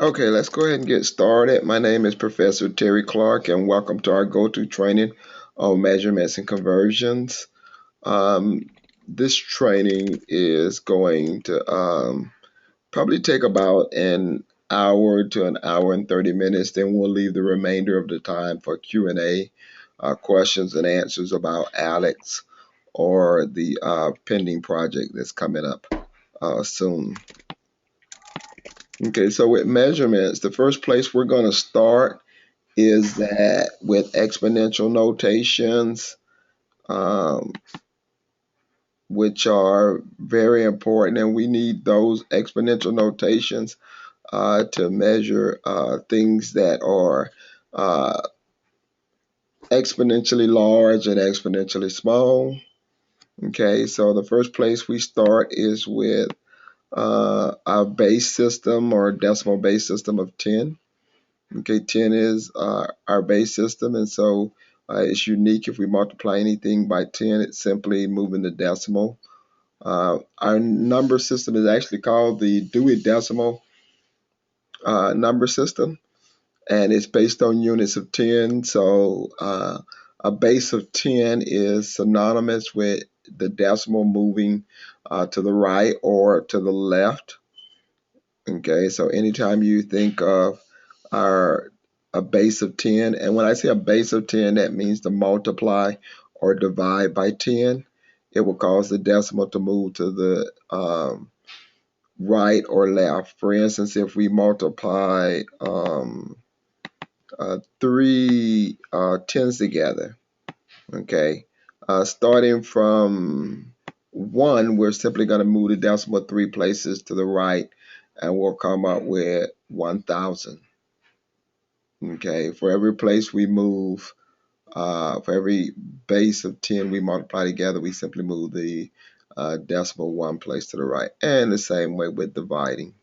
Okay, let's go ahead and get started. My name is Professor Terry Clark, and welcome to our go-to training on measurements and conversions. Um, this training is going to probably take about an hour to an hour and 30 minutes. Then we'll leave the remainder of the time for Q&A, questions and answers about Alex or the pending project that's coming up soon. Okay, so with measurements, the first place we're going to start is that with exponential notations, um, which are very important, and we need those exponential notations to measure things that are uh, exponentially large and exponentially small. Okay, so the first place we start is with our base system or decimal base system of 10. Okay, 10 is our base system, and so it's unique. If we multiply anything by 10, it's simply moving the decimal. Our number system is actually called the Dewey Decimal number system, and it's based on units of 10. So a base of 10 is synonymous with the decimal moving to the right or to the left. Okay, so anytime you think of our a base of 10, and when I say a base of 10, that means to multiply or divide by 10. It will cause the decimal to move to the right or left. For instance, if we multiply three tens together, okay, starting from 1, we're simply going to move the decimal 3 places to the right, and we'll come up with 1,000. Okay, for every place we move, for every base of 10 we multiply together, we simply move the decimal 1 place to the right. And the same way with dividing.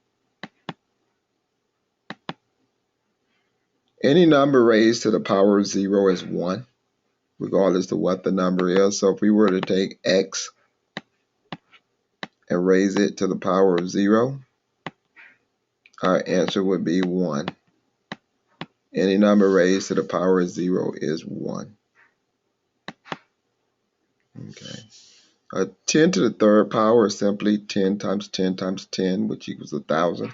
Any number raised to the power of 0 is 1, regardless of what the number is. So if we were to take x and raise it to the power of 0, our answer would be 1. Any number raised to the power of 0 is 1. Okay. 10 to the third power is simply 10 times 10 times 10, which equals 1,000.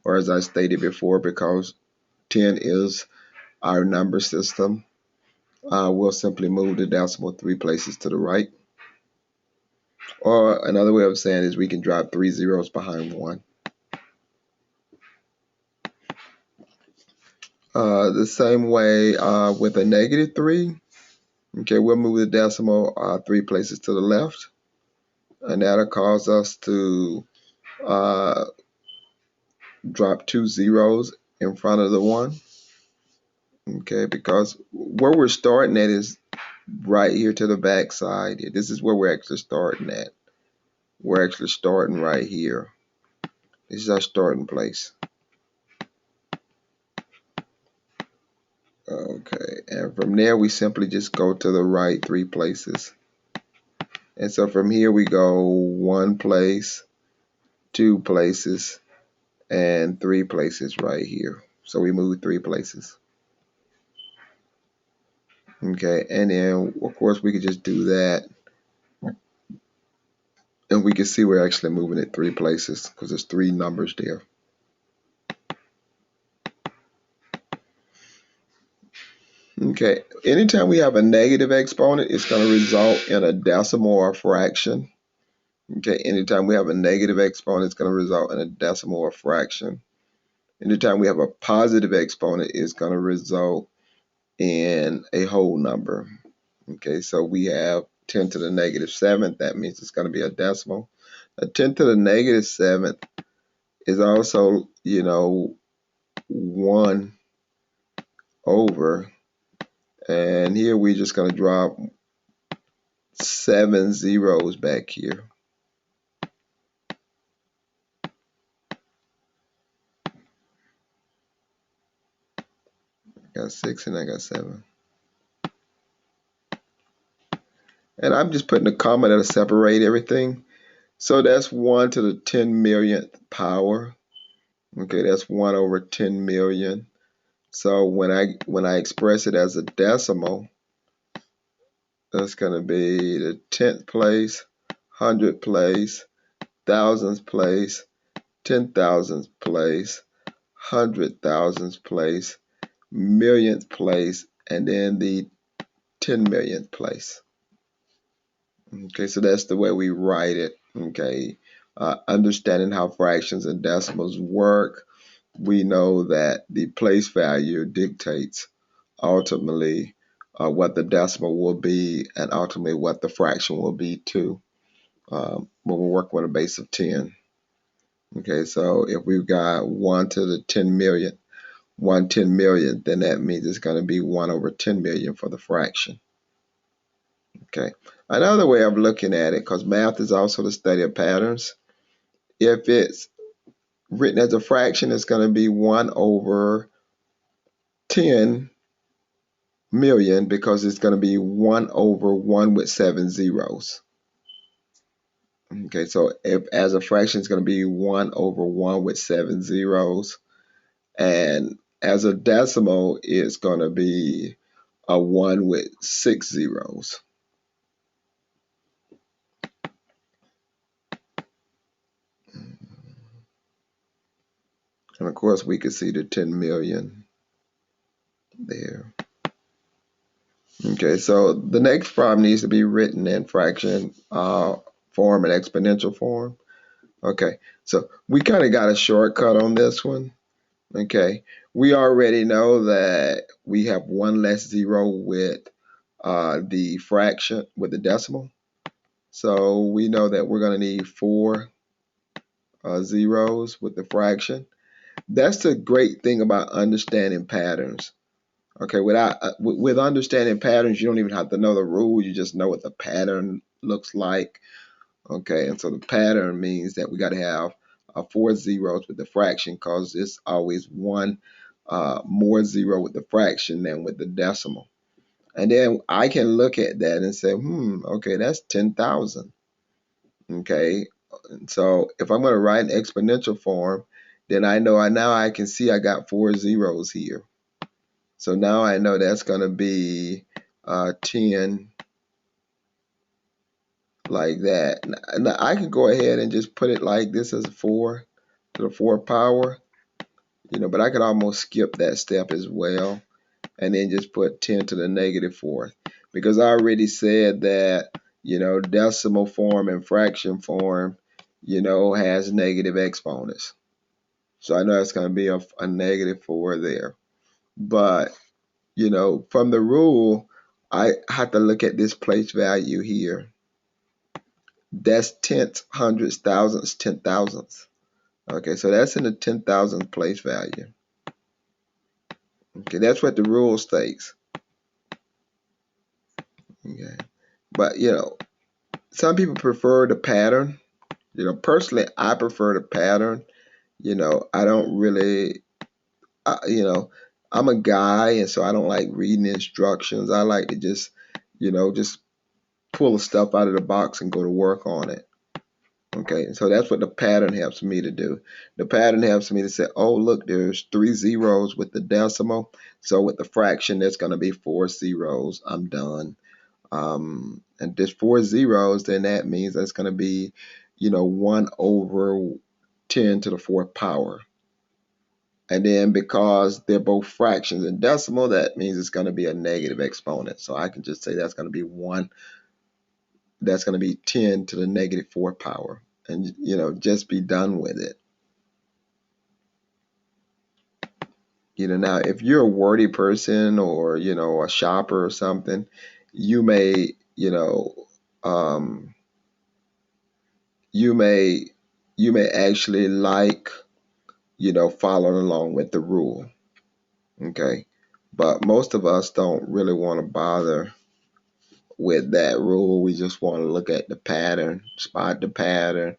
Or as I stated before, because 10 is our number system, we'll simply move the decimal 3 places to the right. Or another way of saying is we can drop 3 zeros behind 1. The same way with a -3. Okay, we'll move the decimal 3 places to the left, and that'll cause us to uh, drop 2 zeros in front of the 1. Okay, because where we're starting at is right here to the back side. This is where we're actually starting at. We're actually starting right here. This is our starting place. Okay, and from there we simply just go to the right 3 places. And so from here we go 1 place, 2 places, and 3 places right here. So we move 3 places. Okay, and then of course we could just do that, and we can see we're actually moving it 3 places because there's 3 numbers there. Okay, anytime we have a negative exponent, it's going to result in a decimal or a fraction. Okay, anytime we have a negative exponent, it's going to result in a decimal or fraction. Anytime we have a positive exponent, it's going to result in a whole number. Okay, so we have 10 to the -7th. That means it's going to be a decimal. A 10 to the -7th is also, 1 over. And here we're just going to drop 7 zeros back here. I got 6 and I got 7. And I'm just putting a comma that'll separate everything. So that's 1 to the 10 millionth power. Okay, that's 1 over 10 million. So when I express it as a decimal, that's going to be the 10th place, 100th place, thousandth place, 10,000th place, 100,000th place, millionth place, and then the 10 millionth place. Okay, so that's the way we write it. Okay, understanding how fractions and decimals work, we know that the place value dictates ultimately what the decimal will be and ultimately what the fraction will be too when we're working with a base of 10. Okay, so if we've got 1 to the 10 million, 1 10 million, then that means it's going to be 1 over 10 million for the fraction. Okay, another way of looking at it, because math is also the study of patterns, if it's written as a fraction, it's going to be 1 over 10 million because it's going to be 1 over 1 with 7 zeros. Okay, so if as a fraction, it's going to be 1 over 1 with 7 zeros. And as a decimal, it's going to be a 1 with 6 zeros. And of course, we could see the 10 million there. Okay, so the next problem needs to be written in fraction form and exponential form. Okay, so we kind of got a shortcut on this one. Okay, we already know that we have one less zero with the fraction, with the decimal. So we know that we're going to need 4 zeros with the fraction. That's the great thing about understanding patterns. Okay, with understanding patterns, you don't even have to know the rule. You just know what the pattern looks like. Okay, and so the pattern means that we got to have 4 zeros with the fraction because it's always one more zero with the fraction than with the decimal. And then I can look at that and say, okay, that's 10,000. Okay, and so if I'm going to write an exponential form, then I know now I can see I got 4 zeros here. So now I know that's going to be 10 like that. Now I can go ahead and just put it like this as 4 to the 4th power, but I could almost skip that step as well and then just put 10 to the negative 4th because I already said that, decimal form and fraction form, has negative exponents. So I know it's going to be a negative 4 there. But, from the rule, I have to look at this place value here. That's tenths, hundreds, thousandths, 10,000ths. Okay, so that's in the 10,000th place value. Okay, that's what the rule states. Okay, but some people prefer the pattern. Personally, I prefer the pattern. I don't really, I'm a guy, and so I don't like reading instructions. I like to just pull the stuff out of the box and go to work on it. Okay, so that's what the pattern helps me to do. The pattern helps me to say, oh, look, there's 3 zeros with the decimal. So with the fraction, there's going to be 4 zeros. I'm done. And there's 4 zeros, then that means that's going to be, 1 over 10 to the 4th power. And then because they're both fractions and decimal, that means it's going to be a negative exponent. So I can just say that's going to be 1. That's going to be 10 to the negative 4th power. And, just be done with it. Now if you're a wordy person or, a shopper or something, you may, you may, you may actually like, following along with the rule. Okay. But most of us don't really want to bother with that rule. We just want to look at the pattern, spot the pattern,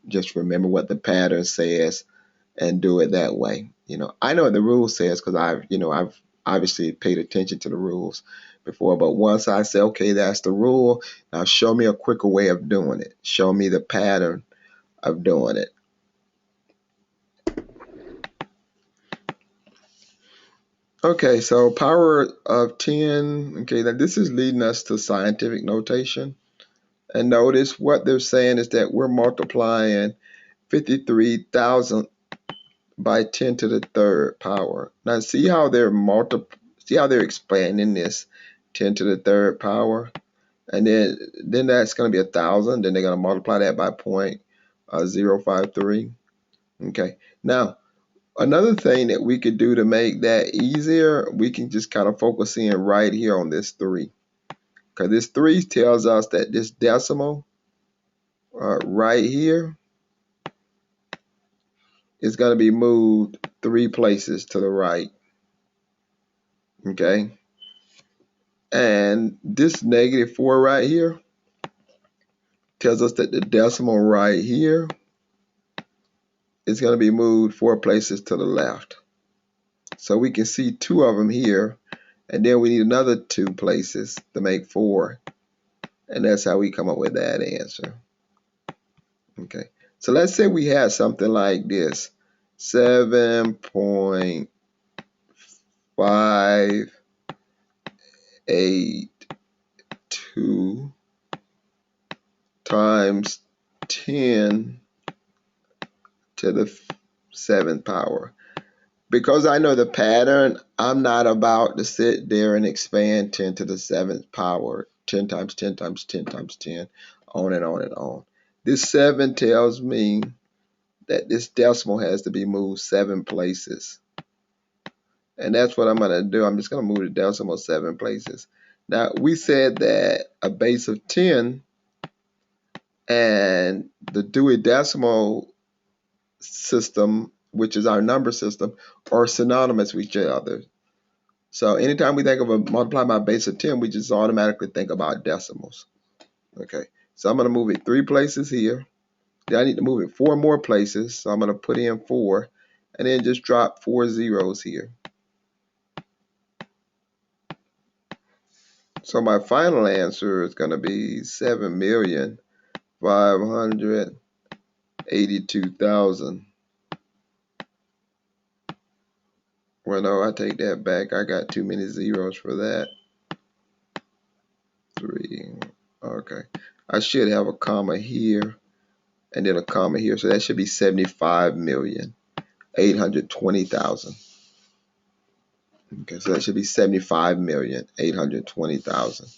just remember what the pattern says and do it that way. I know what the rule says because I've obviously paid attention to the rules before. But once I say, okay, that's the rule, now show me a quicker way of doing it. Show me the pattern of doing it. Okay, so power of 10. Okay, now this is leading us to scientific notation. And notice what they're saying is that we're multiplying 53,000 by 10 to the third power. Now see how they're expanding this 10 to the third power, and then that's going to be 1,000. Then they're going to multiply that by 0.053. Okay. Now another thing that we could do to make that easier, we can just kind of focus in right here on this 3, because this 3 tells us that this decimal right here is going to be moved 3 places to the right. Okay. And this -4 right here tells us that the decimal right here is going to be moved 4 places to the left. So we can see 2 of them here, and then we need another 2 places to make 4. And that's how we come up with that answer. Okay. So let's say we had something like this: 7.582 times 10 to the 7th power. Because I know the pattern, I'm not about to sit there and expand 10 to the 7th power, 10 times 10 times 10 times 10, on and on and on. This 7 tells me that this decimal has to be moved 7 places. And that's what I'm going to do. I'm just going to move the decimal 7 places. Now, we said that a base of 10 and the Dewey Decimal System, which is our number system, are synonymous with each other. So anytime we think of a multiply by a base of 10, we just automatically think about decimals. Okay, so I'm going to move it 3 places here. Then I need to move it 4 more places. So I'm going to put in 4 and then just drop 4 zeros here. So my final answer is going to be 7,582,000. Well, no, I take that back. I got too many zeros for that. 3. Okay. I should have a comma here and then a comma here. So that should be 75,820,000. Okay, so that should be 75,820,000.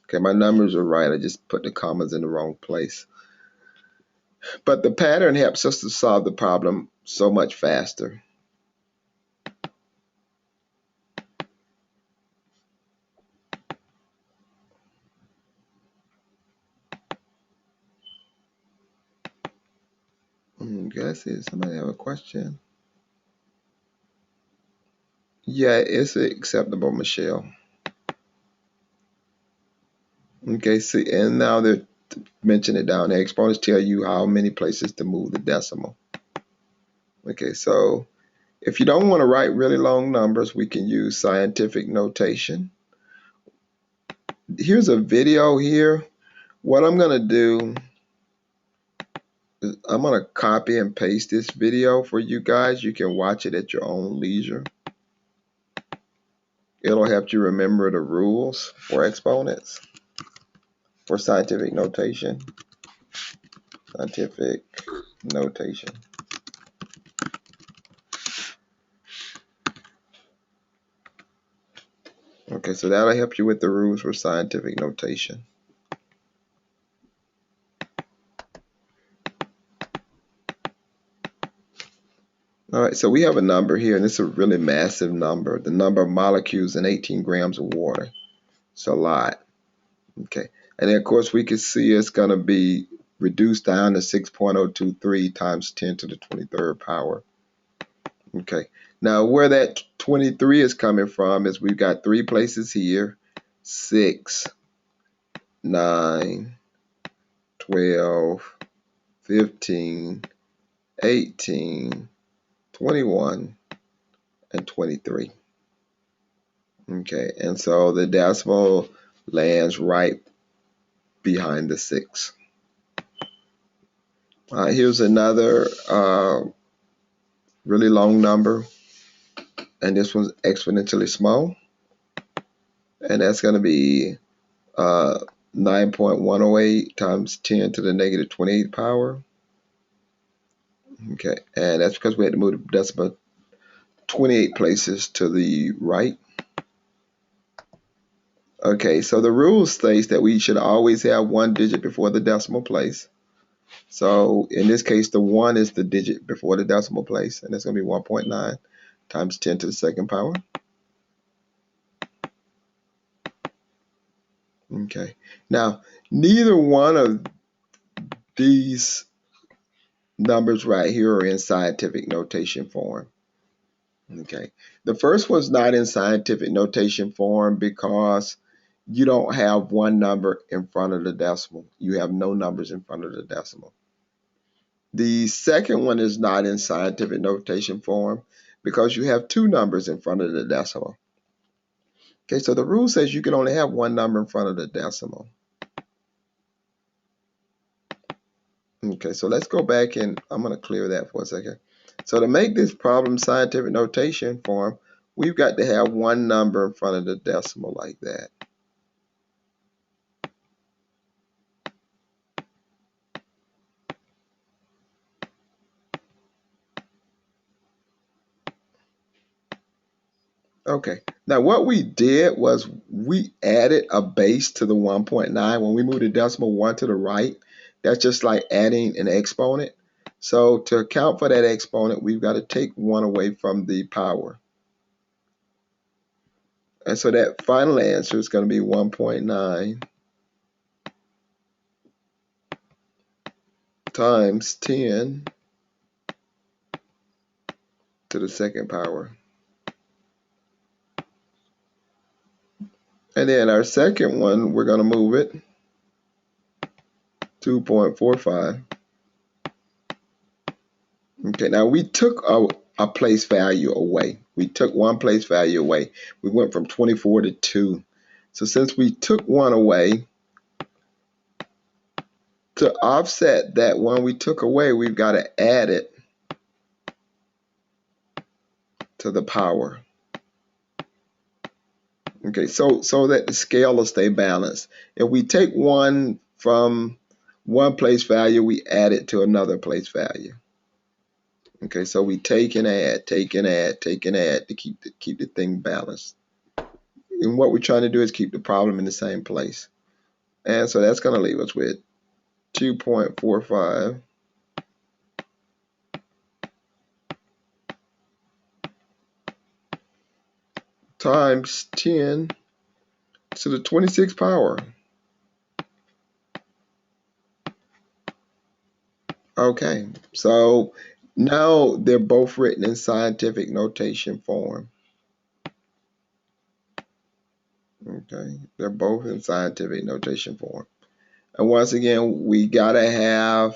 Okay, my numbers are right. I just put the commas in the wrong place. But the pattern helps us to solve the problem so much faster. Guess it. Somebody have a question? Yeah, it's acceptable, Michelle. Okay, see, and now they're mentioning it down there. Exponents tell you how many places to move the decimal. Okay, so if you don't want to write really long numbers, we can use scientific notation. Here's a video here. What I'm going to do is I'm going to copy and paste this video for you guys. You can watch it at your own leisure. It'll help you remember the rules for exponents, for scientific notation. Scientific notation. Okay, so that'll help you with the rules for scientific notation. All right, so we have a number here, and it's a really massive number. The number of molecules in 18 grams of water. It's a lot. Okay, and then of course we can see it's going to be reduced down to 6.023 times 10 to the 23rd power. Okay, now where that 23 is coming from is we've got 3 places here: 6, 9, 12, 15, 18, 21, and 23. Okay, and so the decimal lands right behind the 6. Here's another really long number. and this one's exponentially small, and that's going to be 9.108 times 10 to the negative 28th power. Okay, and that's because we had to move the decimal 28 places to the right. Okay, so the rule states that we should always have one digit before the decimal place. So in this case, the 1 is the digit before the decimal place, and that's going to be 1.9 times 10 to the second power. Okay, now neither one of these numbers right here are in scientific notation form. Okay, the first one's not in scientific notation form because you don't have one number in front of the decimal. You have no numbers in front of the decimal. The second one is not in scientific notation form because you have two numbers in front of the decimal. Okay, so the rule says you can only have one number in front of the decimal. Okay, so let's go back and I'm going to clear that for a second. So to make this problem scientific notation form, we've got to have one number in front of the decimal like that. Okay, now what we did was we added a base to the 1.9. When we move the decimal 1 to the right, that's just like adding an exponent. So to account for that exponent, we've got to take 1 away from the power. And so that final answer is going to be 1.9 times 10 to the second power. And then our second one, we're going to move it 2.45. Okay, now we took a place value away. We took one place value away. We went from 24 to 2. So since we took one away, to offset that one we took away, we've got to add it to the power. Okay, so that the scale will stay balanced. If we take one from one place value, we add it to another place value. Okay, so we take and add, take and add, take and add to keep the thing balanced. And what we're trying to do is keep the problem in the same place. And so that's going to leave us with 2.45 times 10 to the 26th power. Okay, so now they're both written in scientific notation form. Okay, they're both in scientific notation form. And once again, we got to have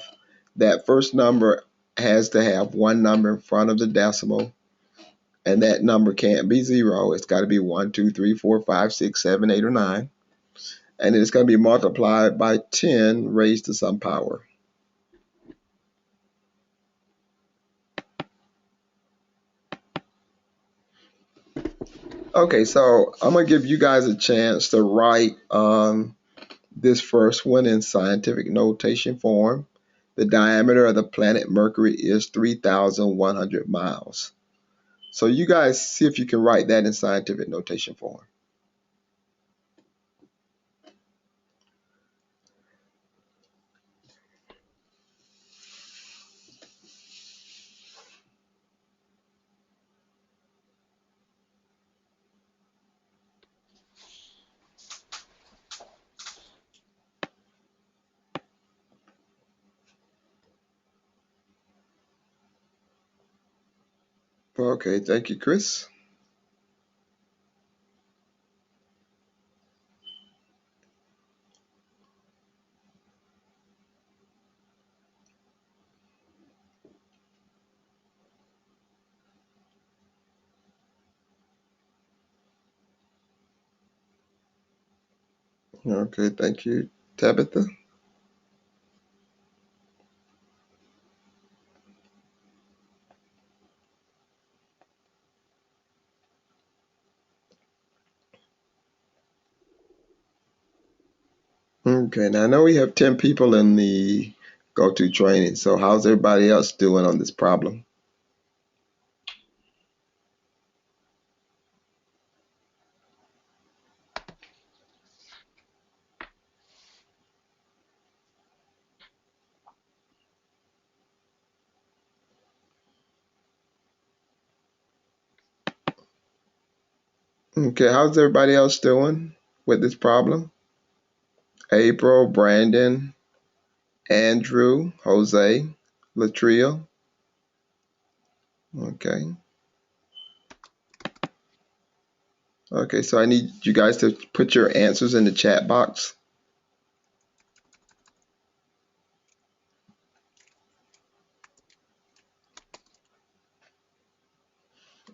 that first number has to have one number in front of the decimal. And that number can't be 0. It's got to be 1, 2, 3, 4, 5, 6, 7, 8, or 9. And it's going to be multiplied by 10 raised to some power. Okay, so I'm going to give you guys a chance to write this first one in scientific notation form. The diameter of the planet Mercury is 3,100 miles. So you guys see if you can write that in scientific notation form. Okay, thank you, Chris. Okay, thank you, Tabitha. Okay, now I know we have 10 people in the go-to training, so how's everybody else doing on this problem? Okay, how's everybody else doing with this problem? April, Brandon, Andrew, Jose, Latria. Okay. Okay, so I need you guys to put your answers in the chat box.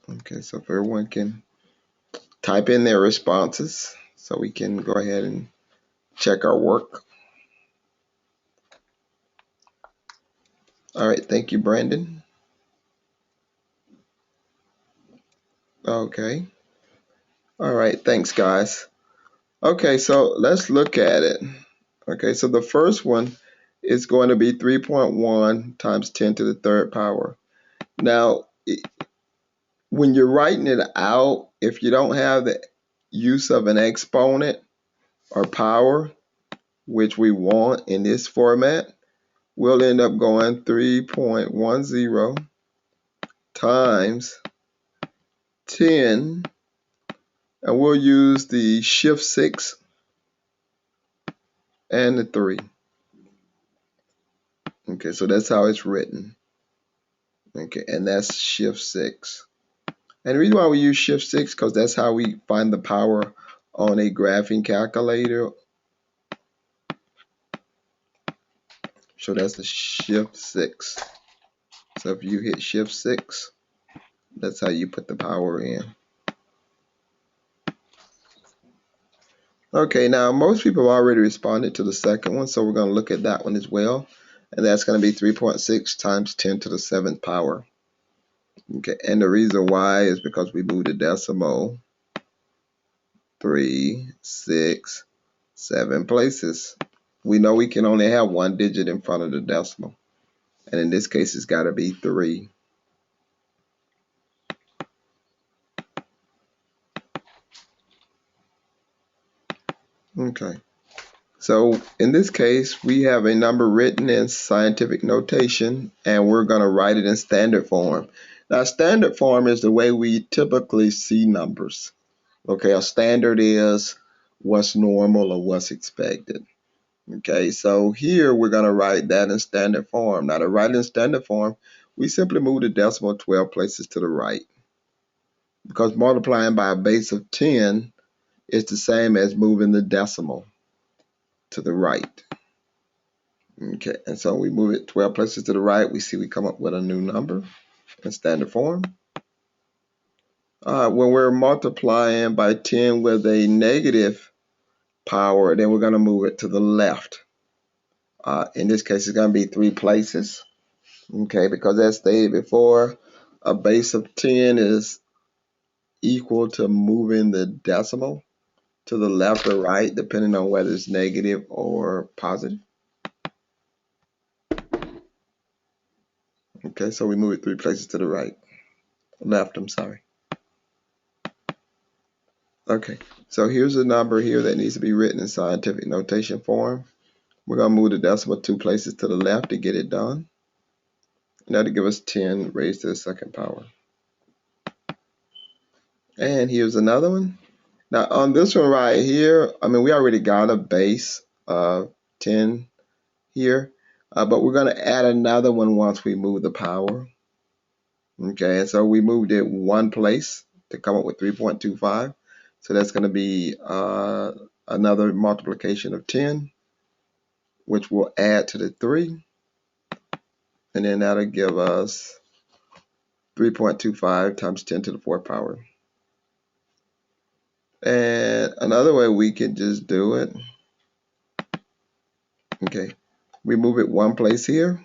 Okay, so if everyone can type in their responses so we can go ahead and check our work. All right, thank you, Brandon. Okay. All right, thanks, guys. Okay, so let's look at it. Okay, so the first one is going to be 3.1 times 10 to the third power. Now, when you're writing it out, if you don't have the use of an exponent or power, which we want in this format, we'll end up going 3.10 times 10, and we'll use the shift 6 and the 3. Okay, so that's how it's written. Okay, and that's shift 6. And the reason why we use shift 6 because that's how we find the power on a graphing calculator. So that's the shift 6. So if you hit shift 6, that's how you put the power in. Okay, now most people already responded to the second one, so we're going to look at that one as well. And that's going to be 3.6 times 10 to the 7th power. Okay, and the reason why is because we moved the decimal 3, 6, 7 places. We know we can only have one digit in front of the decimal. And in this case, it's got to be 3. Okay. So in this case, we have a number written in scientific notation, and we're going to write it in standard form. Now, standard form is the way we typically see numbers. Okay, a standard is what's normal or what's expected. Okay, so here we're going to write that in standard form. Now, to write it in standard form, we simply move the decimal 12 places to the right, because multiplying by a base of 10 is the same as moving the decimal to the right. Okay, and so we move it 12 places to the right. We see we come up with a new number in standard form. When we're multiplying by 10 with a negative power, then we're going to move it to the left. In this case, it's going to be 3 places. Okay, because as stated before, a base of 10 is equal to moving the decimal to the left or right, depending on whether it's negative or positive. Okay, so we move it 3 places to the right. Left, I'm sorry. Okay, so here's a number here that needs to be written in scientific notation form. We're going to move the decimal 2 places to the left to get it done. And that'll give us 10 raised to the second power. And here's another one. Now on this one right here, we already got a base of 10 here, but we're going to add another one once we move the power. Okay, and so we moved it 1 place to come up with 3.25. So that's going to be another multiplication of 10, which will add to the 3. And then that'll give us 3.25 times 10 to the 4th power. And another way we can just do it, okay, we move it 1 place here.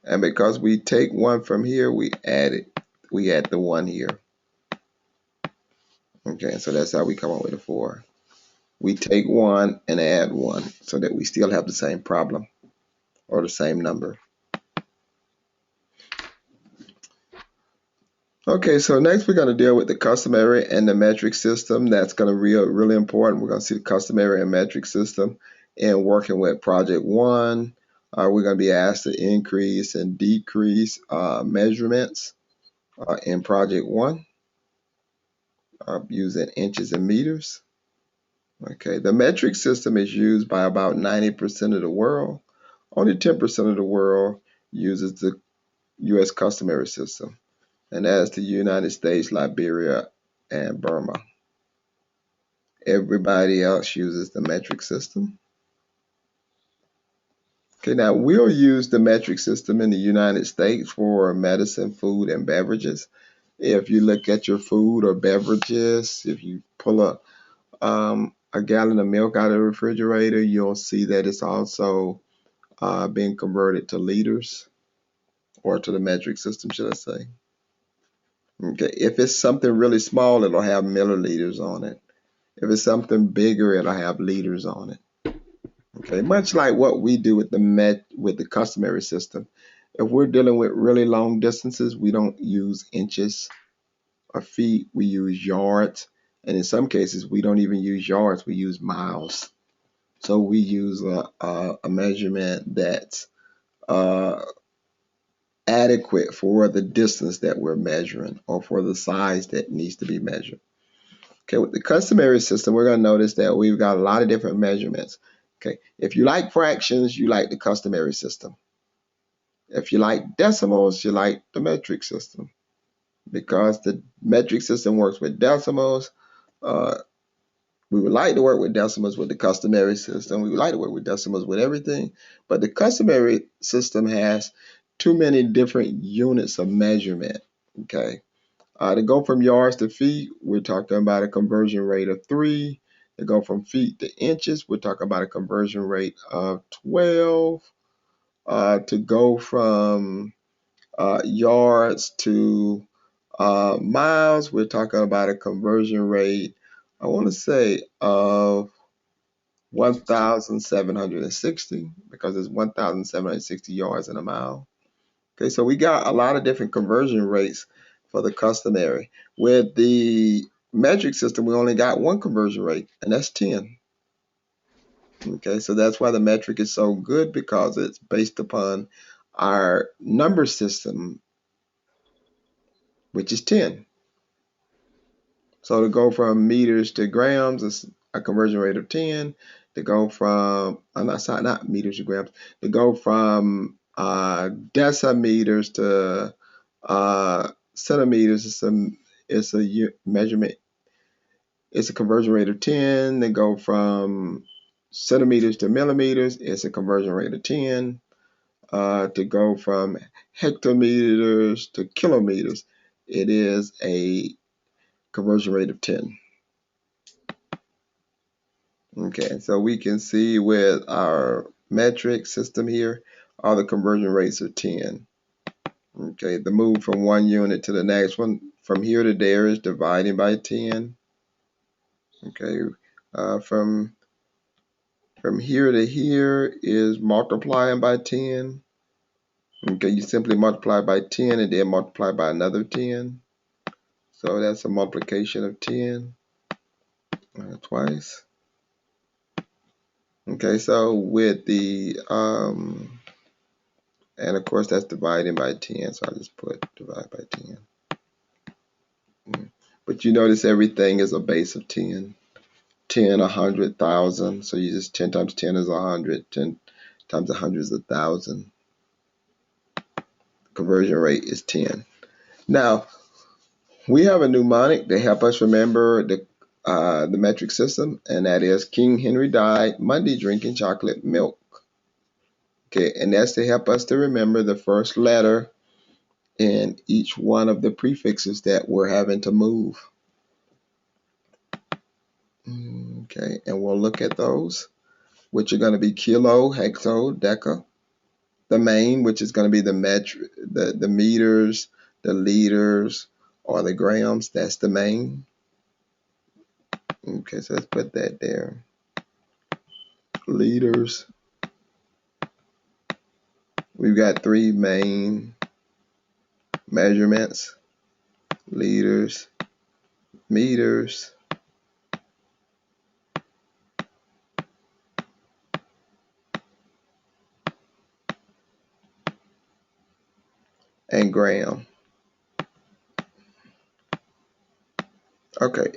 And because we take 1 from here, we add it. We add the 1 here. Okay, so that's how we come up with a 4. we take 1 and add 1 so that we still have the same problem or the same number. Okay, so next we're going to deal with the customary and the metric system. That's going to be really important. We're going to see the customary and metric system. And working with project 1, we're going to be asked to increase and decrease measurements in project 1 using inches and meters. Okay, the metric system is used by about 90% of the world. Only 10% of the world uses the U.S. customary system, and that's the United States, Liberia, and Burma. Everybody else uses the metric system. Okay, now we'll use the metric system in the United States for medicine, food, and beverages. If you look at your food or beverages, if you pull a gallon of milk out of the refrigerator, you'll see that it's also being converted to liters, or to the metric system, should I say. Okay, if it's something really small, it'll have milliliters on it. If it's something bigger, it'll have liters on it. Okay, much like what we do with the customary system. If we're dealing with really long distances, we don't use inches or feet, we use yards. And in some cases, we don't even use yards, we use miles. So we use a measurement that's adequate for the distance that we're measuring or for the size that needs to be measured. Okay, with the customary system, we're going to notice that we've got a lot of different measurements. Okay, if you like fractions, you like the customary system. If you like decimals, you like the metric system. Because the metric system works with decimals, we would like to work with decimals with the customary system. We would like to work with decimals with everything. But the customary system has too many different units of measurement. Okay. To go from yards to feet, we're talking about a conversion rate of 3. To go from feet to inches, we're talking about a conversion rate of 12. To go from yards to miles, we're talking about a conversion rate, I want to say, of 1,760, because it's 1,760 yards in a mile. Okay, so we got a lot of different conversion rates for the customary. With the metric system, we only got one conversion rate, and that's 10. Okay, so that's why the metric is so good, because it's based upon our number system, which is 10. So to go from meters to grams is a conversion rate of 10. To go from, not meters to grams, to go from decimeters to centimeters is a measurement. It's a conversion rate of 10. To go from centimeters to millimeters, it's a conversion rate of 10. To go from hectometers to kilometers, it is a conversion rate of 10. Okay, so we can see with our metric system here, all the conversion rates are 10. Okay, the move from one unit to the next one, from here to there, is dividing by 10. Okay, from here to here is multiplying by 10. Okay, you simply multiply by 10 and then multiply by another 10. So that's a multiplication of 10 twice. Okay, so with the and of course that's dividing by 10, so I'll just put divide by 10. But you notice everything is a base of 10. 10, 100, 1,000. So you just 10 times 10 is 100. 10 times 100 is 1,000. Conversion rate is 10. Now, we have a mnemonic to help us remember the metric system, and that is King Henry died Monday drinking chocolate milk. Okay, and that's to help us to remember the first letter in each one of the prefixes that we're having to move. Okay, and we'll look at those, which are going to be kilo, hecto, deca. The main, which is going to be the meters, the liters, or the grams. That's the main. Okay, so let's put that there. liters. We've got three main measurements: liters, meters, and gram. Okay,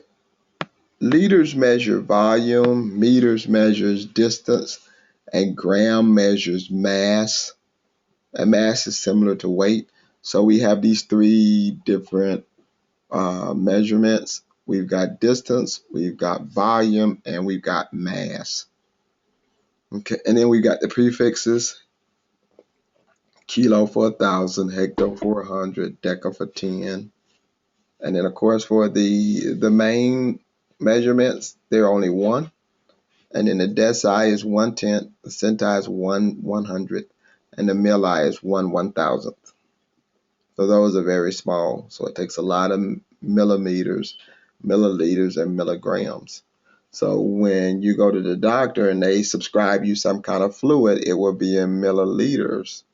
liters measure volume, meters measures distance, and gram measures mass. And mass is similar to weight. So we have these three different measurements. We've got distance, we've got volume, and we've got mass. Okay, and then we got the prefixes: kilo for 1,000, hecto for 100, deca for 10. And then of course for the main measurements, they're only one. And then the deci is 1/10, the centi is 1/100, and the milli is 1/1000th. So those are very small. So it takes a lot of millimeters, milliliters, and milligrams. So when you go to the doctor and they prescribe you some kind of fluid, it will be in milliliters.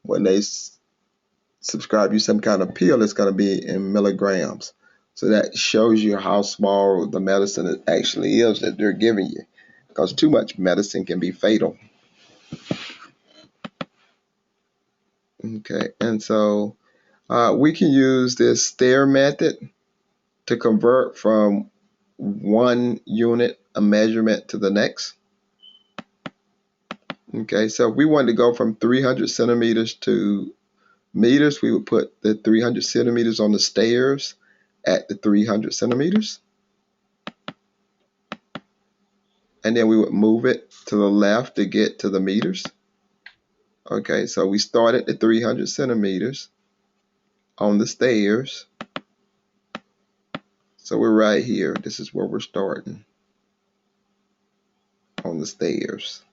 When they prescribe you some kind of pill, it's going to be in milligrams. So that shows you how small the medicine actually is that they're giving you, because too much medicine can be fatal. Okay, and so we can use this stair method to convert from one unit of measurement to the next. Okay, so if we wanted to go from 300 centimeters to meters, we would put the 300 centimeters on the stairs at the 300 centimeters. And then we would move it to the left to get to the meters. Okay, so we start at the 300 centimeters on the stairs. So we're right here. This is where we're starting, on the stairs.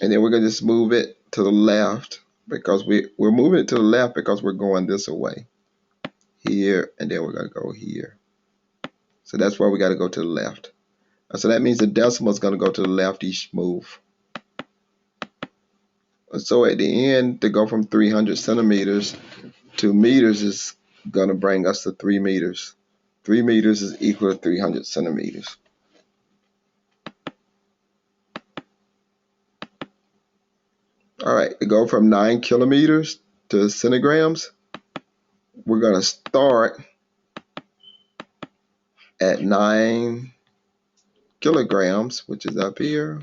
And then we're going to just move it to the left, because we're moving it to the left because we're going this way. Here, and then we're going to go here. So that's why we got to go to the left. And so that means the decimal is going to go to the left each move. And so at the end, to go from 300 centimeters to meters is going to bring us to 3 meters. 3 meters is equal to 300 centimeters. All right, to go from 9 kilometers to centigrams, we're going to start at 9 kilograms, which is up here.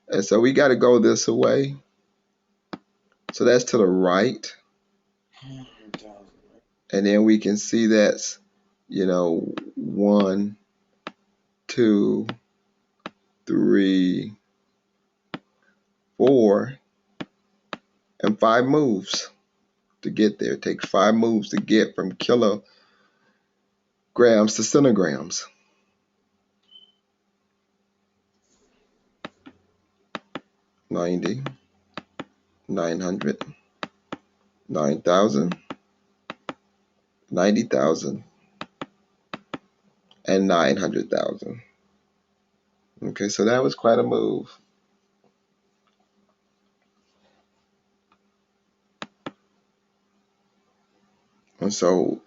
And so we got to go this way. So that's to the right. And then we can see that's, 1, 2, 3, 4, and 5 moves to get there. It takes 5 moves to get from kilograms to centigrams. "90, 900, 9,000, 90,000, and 900,000. Okay, so that was quite a move. And so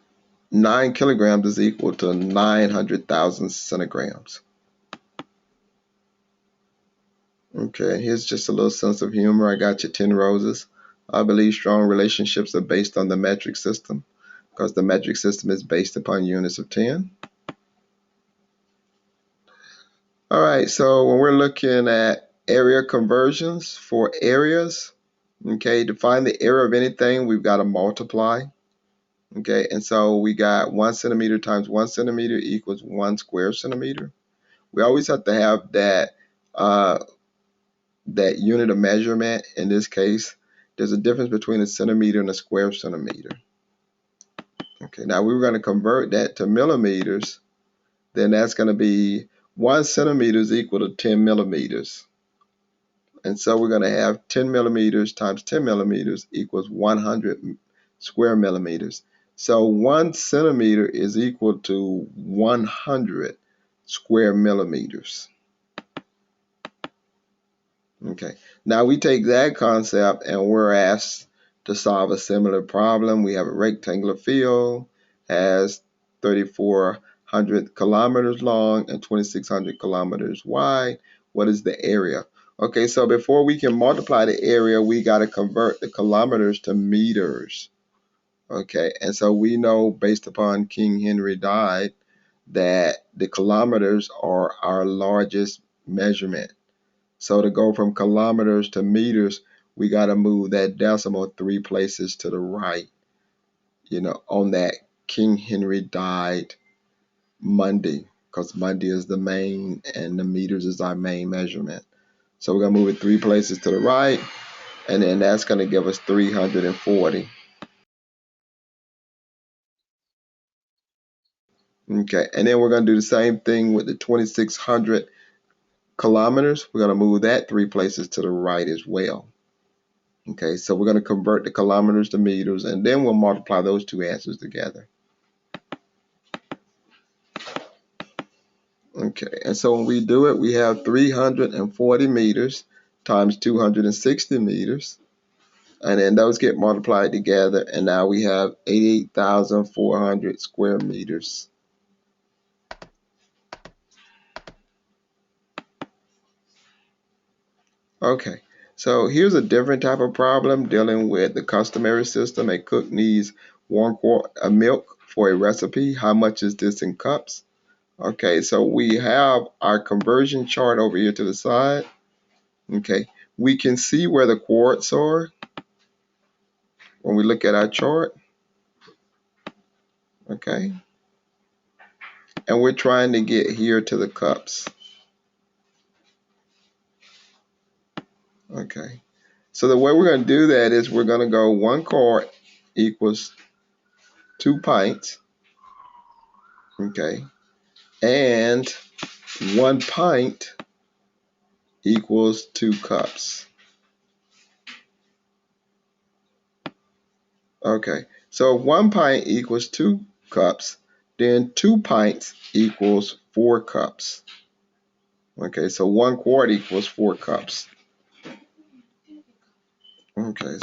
9 kilograms is equal to 900,000 centigrams. Okay, here's just a little sense of humor. I got you 10 roses. I believe strong relationships are based on the metric system, because the metric system is based upon units of 10. All right, so when we're looking at area conversions for areas, okay, to find the area of anything, we've got to multiply. Okay, and so we got 1 centimeter times 1 centimeter equals 1 square centimeter. We always have to have that that unit of measurement. In this case, there's a difference between a centimeter and a square centimeter. Okay, now we're going to convert that to millimeters. Then that's going to be 1 centimeter is equal to 10 millimeters. And so we're going to have 10 millimeters times 10 millimeters equals 100 square millimeters. So 1 centimeter is equal to 100 square millimeters. Okay, now we take that concept and we're asked to solve a similar problem. We have a rectangular field, has 3,400 kilometers long and 2,600 kilometers wide. What is the area? Okay, so before we can multiply the area, we got to convert the kilometers to meters. Okay, and so we know based upon King Henry died that the kilometers are our largest measurement. So to go from kilometers to meters, we got to move that decimal 3 places to the right, on that King Henry died Monday, because Monday is the main and the meters is our main measurement. So we're going to move it 3 places to the right, and then that's going to give us 340. Okay, and then we're going to do the same thing with the 2,600 kilometers. We're going to move that 3 places to the right as well. Okay, so we're going to convert the kilometers to meters, and then we'll multiply those two answers together. Okay, and so when we do it, we have 340 meters times 260 meters, and then those get multiplied together, and now we have 88,400 square meters. Okay, so here's a different type of problem dealing with the customary system. A cook needs 1 quart of milk for a recipe. How much is this in cups? Okay, so we have our conversion chart over here to the side. Okay, we can see where the quarts are when we look at our chart. Okay, and we're trying to get here to the cups. Okay, so the way we're going to do that is we're going to go 1 quart equals 2 pints. Okay, and 1 pint equals 2 cups. Okay, so 1 pint equals 2 cups, then 2 pints equals 4 cups. Okay, so 1 quart equals 4 cups. Okay,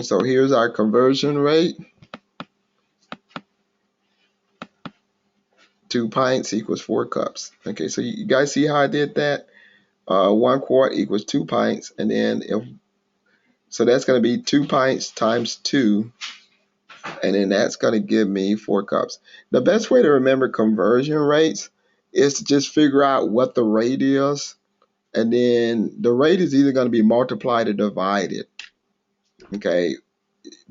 so here's our conversion rate. 2 pints equals 4 cups. Okay, so you guys see how I did that? 1 quart equals 2 pints, and then so that's going to be 2 pints times 2, and then that's going to give me 4 cups. The best way to remember conversion rates is to just figure out what the rate is, and then the rate is either going to be multiplied or divided. Okay,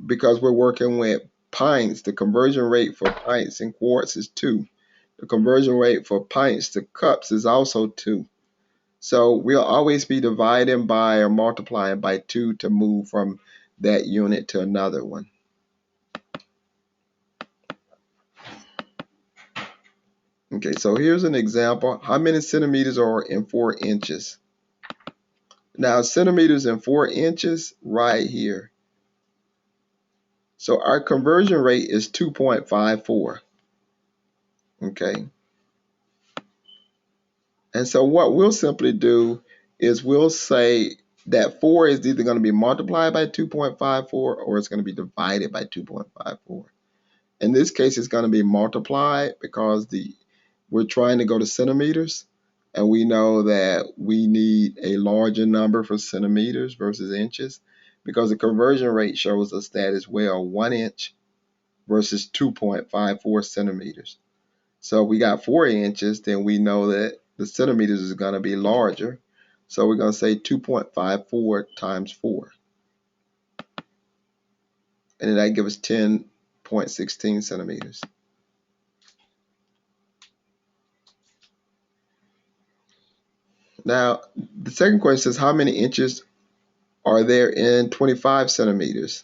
because we're working with pints, the conversion rate for pints and quarts is 2. The conversion rate for pints to cups is also 2. So we'll always be dividing by or multiplying by 2 to move from that unit to another one. Okay, so here's an example. How many centimeters are in 4 inches? Now, centimeters and 4 inches right here. So our conversion rate is 2.54. Okay. And so what we'll simply do is we'll say that 4 is either going to be multiplied by 2.54 or it's going to be divided by 2.54. In this case, it's going to be multiplied because we're trying to go to centimeters, and we know that we need a larger number for centimeters versus inches because the conversion rate shows us that as well, 1 inch versus 2.54 centimeters. So we got 4 inches, then we know that the centimeters is going to be larger. So we're going to say 2.54 times 4. And then that gives us 10.16 centimeters. Now, the second question is how many inches are there in 25 centimeters?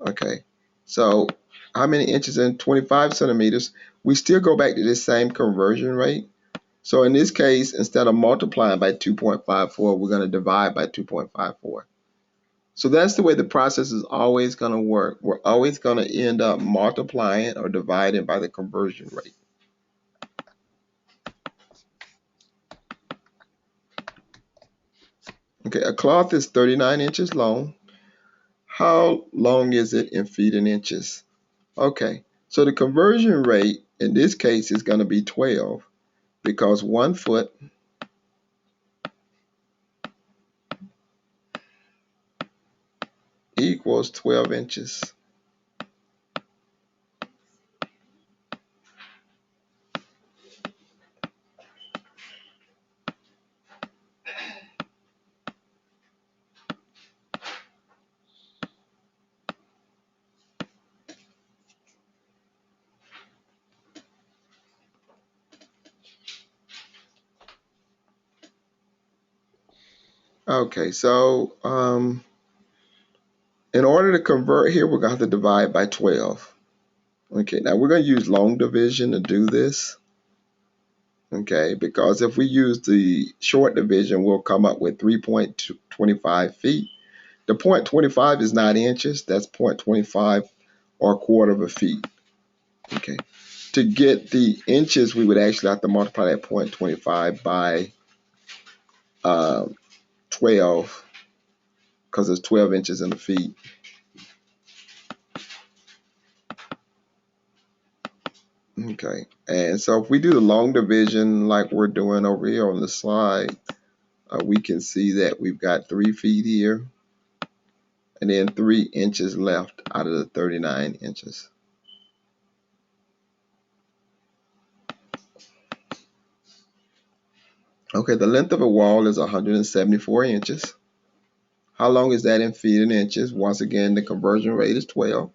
Okay, so how many inches in 25 centimeters? We still go back to this same conversion rate. So in this case, instead of multiplying by 2.54, we're going to divide by 2.54. So that's the way the process is always going to work. We're always going to end up multiplying or dividing by the conversion rate. Okay, a cloth is 39 inches long. How long is it in feet and inches? Okay, so the conversion rate in this case is going to be 12 because 1 foot equals 12 inches. Okay, so in order to convert here, we're going to have to divide by 12. Okay, now we're going to use long division to do this. Okay, because if we use the short division, we'll come up with 3.25 feet. The 0.25 is not inches, that's 0.25 or a quarter of a feet. Okay, to get the inches, we would actually have to multiply that 0.25 by 12 because it's 12 inches in the feet. Okay, and so if we do the long division like we're doing over here on the slide, we can see that we've got 3 feet here and then 3 inches left out of the 39 inches. Okay, the length of a wall is 174 inches. How long is that in feet and inches? Once again, the conversion rate is 12.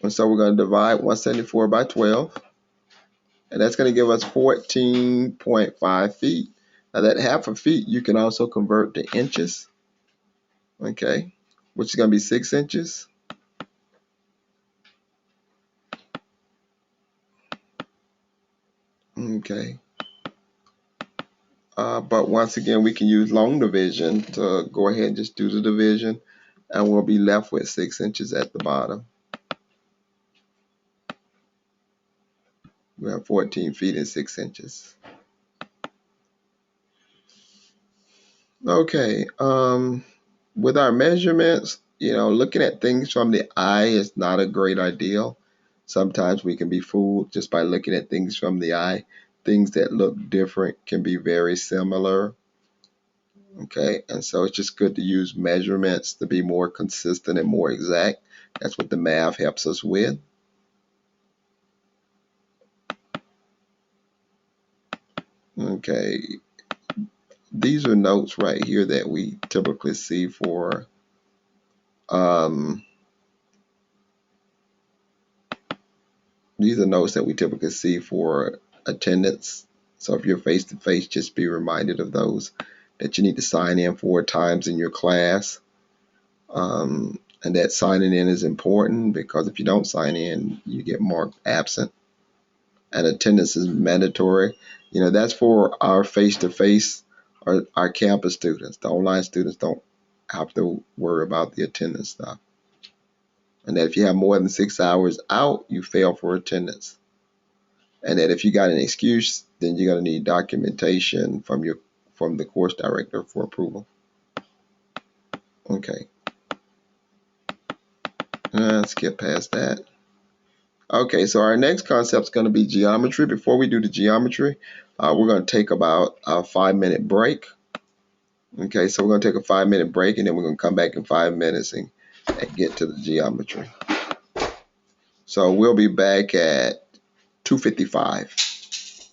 And so we're going to divide 174 by 12. And that's going to give us 14.5 feet. Now that half a feet you can also convert to inches. Okay, which is going to be 6 inches. Okay. But once again, we can use long division to go ahead and just do the division, and we'll be left with 6 inches at the bottom. We have 14 feet and 6 inches. Okay, with our measurements, looking at things from the eye is not a great idea. Sometimes we can be fooled just by looking at things from the eye. Things that look different can be very similar. Okay, and so it's just good to use measurements to be more consistent and more exact. That's what the math helps us with. Okay, these are notes right here that we typically see for these are notes that we typically see for attendance. So if you're face to face, just be reminded of those that you need to sign in 4 times in your class. And that signing in is important because if you don't sign in, you get marked absent. And attendance is mandatory. That's for our face to face or our campus students. The online students don't have to worry about the attendance stuff. And that if you have more than 6 hours out, you fail for attendance. And that if you got an excuse, then you're going to need documentation from the course director for approval. Okay. Let's skip past that. Okay, so our next concept is going to be geometry. Before we do the geometry, we're going to take about a 5-minute break. Okay, so we're going to take a 5-minute break, and then we're going to come back in 5 minutes and get to the geometry. So we'll be back at 2:55.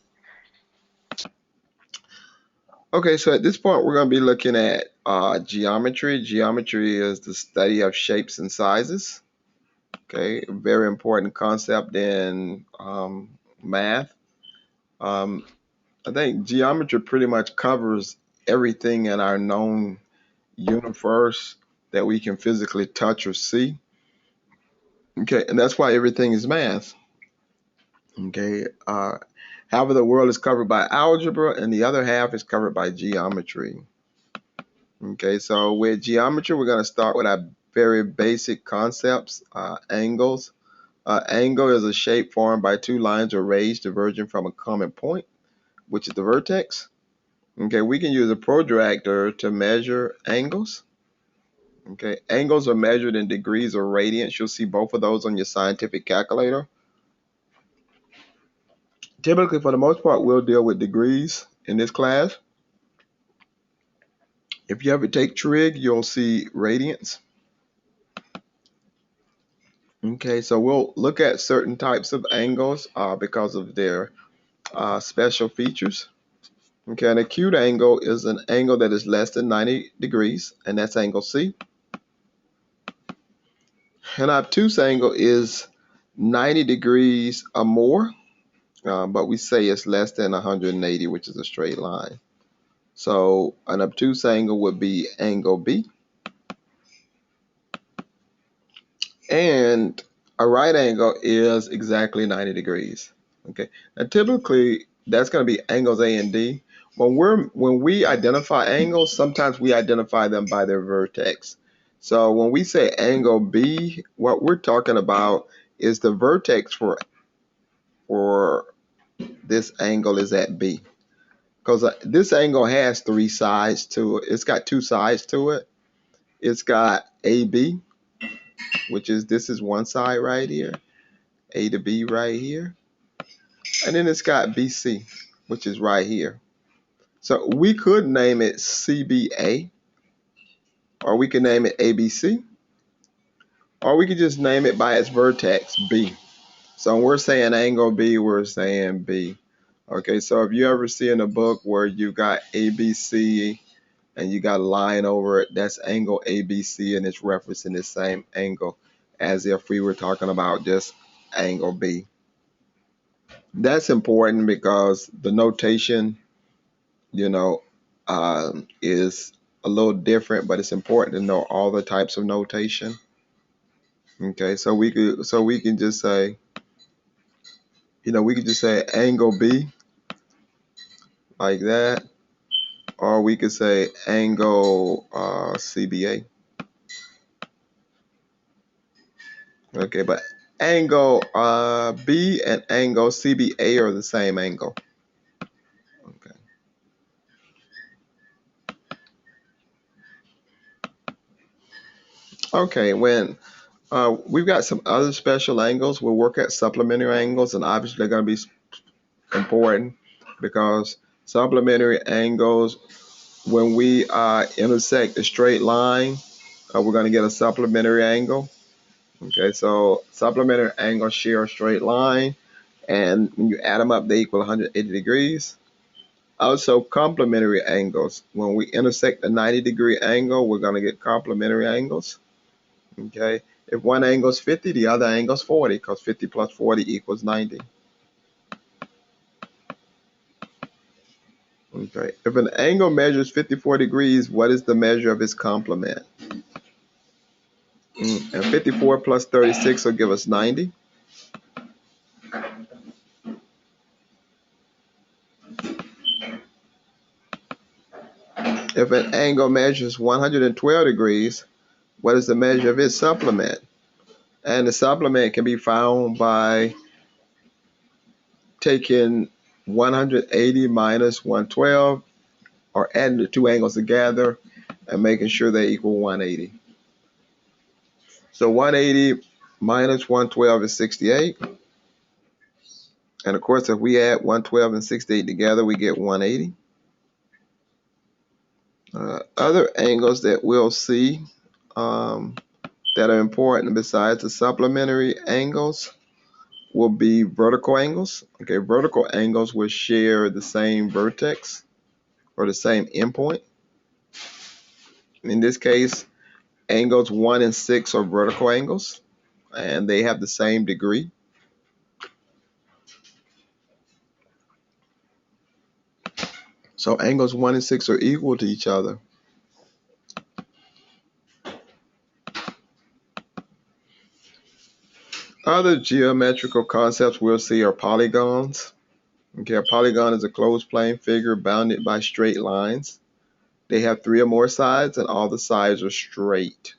Okay, so at this point, we're going to be looking at geometry. Geometry is the study of shapes and sizes. Okay, a very important concept in math. I think geometry pretty much covers everything in our known universe that we can physically touch or see. Okay, and that's why everything is math. Okay, half of the world is covered by algebra, and the other half is covered by geometry. Okay, so with geometry, we're going to start with our very basic concepts, angles. Angle is a shape formed by 2 lines or rays diverging from a common point, which is the vertex. Okay, we can use a protractor to measure angles. Okay, angles are measured in degrees or radians. You'll see both of those on your scientific calculator. Typically, for the most part, we'll deal with degrees in this class. If you ever take trig, you'll see radians. Okay, so we'll look at certain types of angles because of their special features. Okay, an acute angle is an angle that is less than 90 degrees, and that's angle C. An obtuse angle is 90 degrees or more, but we say it's less than 180, which is a straight line. So an obtuse angle would be angle B. And a right angle is exactly 90 degrees. Okay, and typically that's going to be angles A and D. When we identify angles, sometimes we identify them by their vertex. So when we say angle B, what we're talking about is the vertex for this angle is at B. Because this angle has three sides to it. It's got two sides to it. It's got AB, which is this is one side right here. A to B right here. And then it's got BC, which is right here. So we could name it CBA, or we could name it ABC, or we could just name it by its vertex, B. So when we're saying angle B, we're saying B. Okay, so if you ever see in a book where you got ABC and you got a line over it, that's angle ABC, and it's referencing the same angle as if we were talking about just angle B. That's important because the notation, is a little different, but it's important to know all the types of notation. Okay, so we can just say, we could just say angle B like that, or we could say angle CBA. Okay, but angle B and angle CBA are the same angle. Okay. Okay, when we've got some other special angles, we'll work at supplementary angles, and obviously they're going to be important because supplementary angles, when we intersect a straight line, we're going to get a supplementary angle. Okay, so supplementary angles share a straight line, and when you add them up, they equal 180 degrees. Also, complementary angles. When we intersect a 90-degree angle, we're going to get complementary angles. Okay, if one angle is 50, the other angle is 40, because 50 plus 40 equals 90. Okay, if an angle measures 54 degrees, what is the measure of its complement? And 54 plus 36 will give us 90. If an angle measures 112 degrees, what is the measure of its supplement? And the supplement can be found by taking 180 minus 112, or adding the two angles together and making sure they equal 180. So 180 minus 112 is 68. And of course, if we add 112 and 68 together, we get 180. Other angles that we'll see that are important besides the supplementary angles will be vertical angles. Okay, vertical angles will share the same vertex or the same endpoint. In this case, angles 1 and 6 are vertical angles, and they have the same degree. So angles 1 and 6 are equal to each other. Other geometrical concepts we'll see are polygons. Okay, a polygon is a closed plane figure bounded by straight lines. They have 3 or more sides, and all the sides are straight.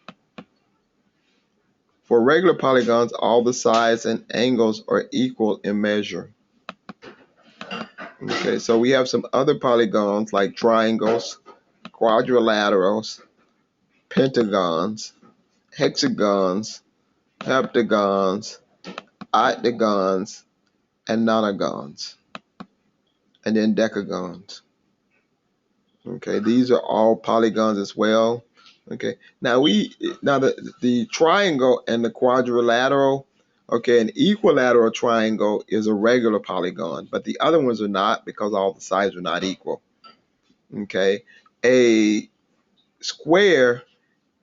For regular polygons, all the sides and angles are equal in measure. Okay, so we have some other polygons like triangles, quadrilaterals, pentagons, hexagons, heptagons, octagons, and nonagons, and then decagons. Okay, these are all polygons as well. Okay, now the triangle and the quadrilateral. Okay, an equilateral triangle is a regular polygon, but the other ones are not because all the sides are not equal. Okay, a square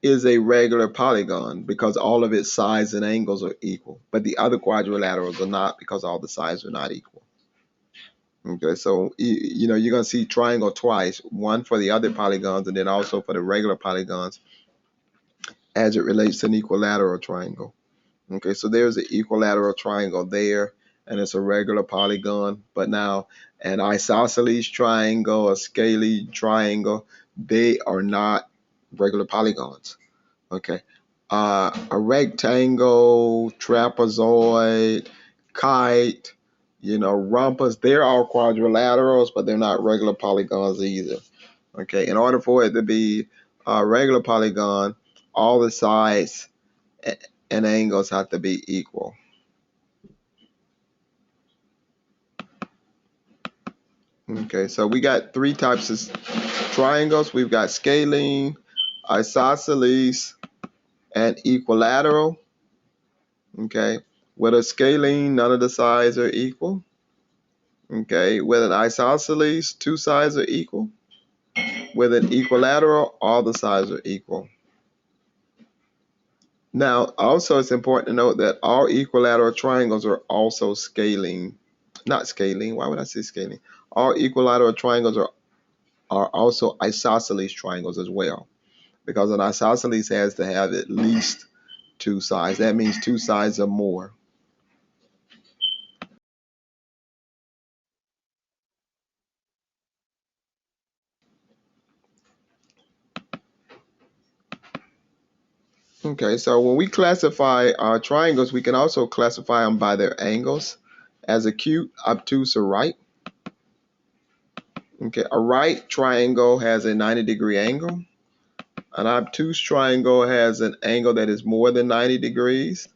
is a regular polygon because all of its sides and angles are equal, but the other quadrilaterals are not because all the sides are not equal. Okay, so you're gonna see triangle twice, one for the other polygons and then also for the regular polygons as it relates to an equilateral triangle. Okay, so there's an equilateral triangle there, and it's a regular polygon. But now an isosceles triangle, a scalene triangle, they are not regular polygons. Okay, a rectangle, trapezoid, kite, rhombus, they're all quadrilaterals, but they're not regular polygons either. Okay, in order for it to be a regular polygon, all the sides and angles have to be equal. Okay, so we got three types of triangles. We've got scalene, isosceles, and equilateral. Okay, with a scalene, none of the sides are equal. Okay, with an isosceles, two sides are equal. With an equilateral, all the sides are equal. Now, also it's important to note that all equilateral triangles are also scalene. Not scalene, why would I say scalene? All equilateral triangles are also isosceles triangles as well, because an isosceles has to have at least two sides. That means two sides or more. Okay, so when we classify our triangles, we can also classify them by their angles as acute, obtuse, or right. Okay, a right triangle has a 90-degree angle. An obtuse triangle has an angle that is more than 90 degrees.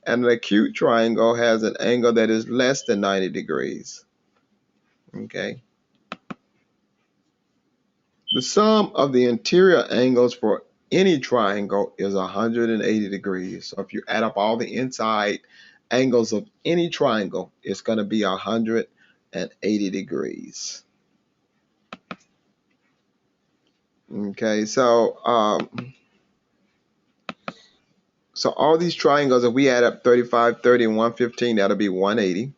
And an acute triangle has an angle that is less than 90 degrees. Okay. The sum of the interior angles for any triangle is 180 degrees. So if you add up all the inside angles of any triangle, it's going to be 180 degrees. Okay, so all these triangles, if we add up 35, 30, and 115, that'll be 180.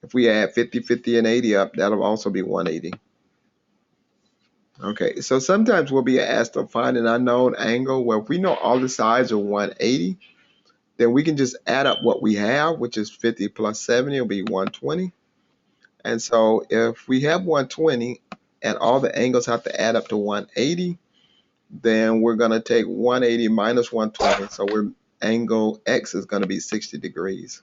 If we add 50, 50, and 80 up, that'll also be 180. Okay, so sometimes we'll be asked to find an unknown angle. Well, if we know all the sides are 180, then we can just add up what we have, which is 50 plus 70 will be 120. And so if we have 120 and all the angles have to add up to 180, then we're going to take 180 minus 120. So angle X is going to be 60 degrees.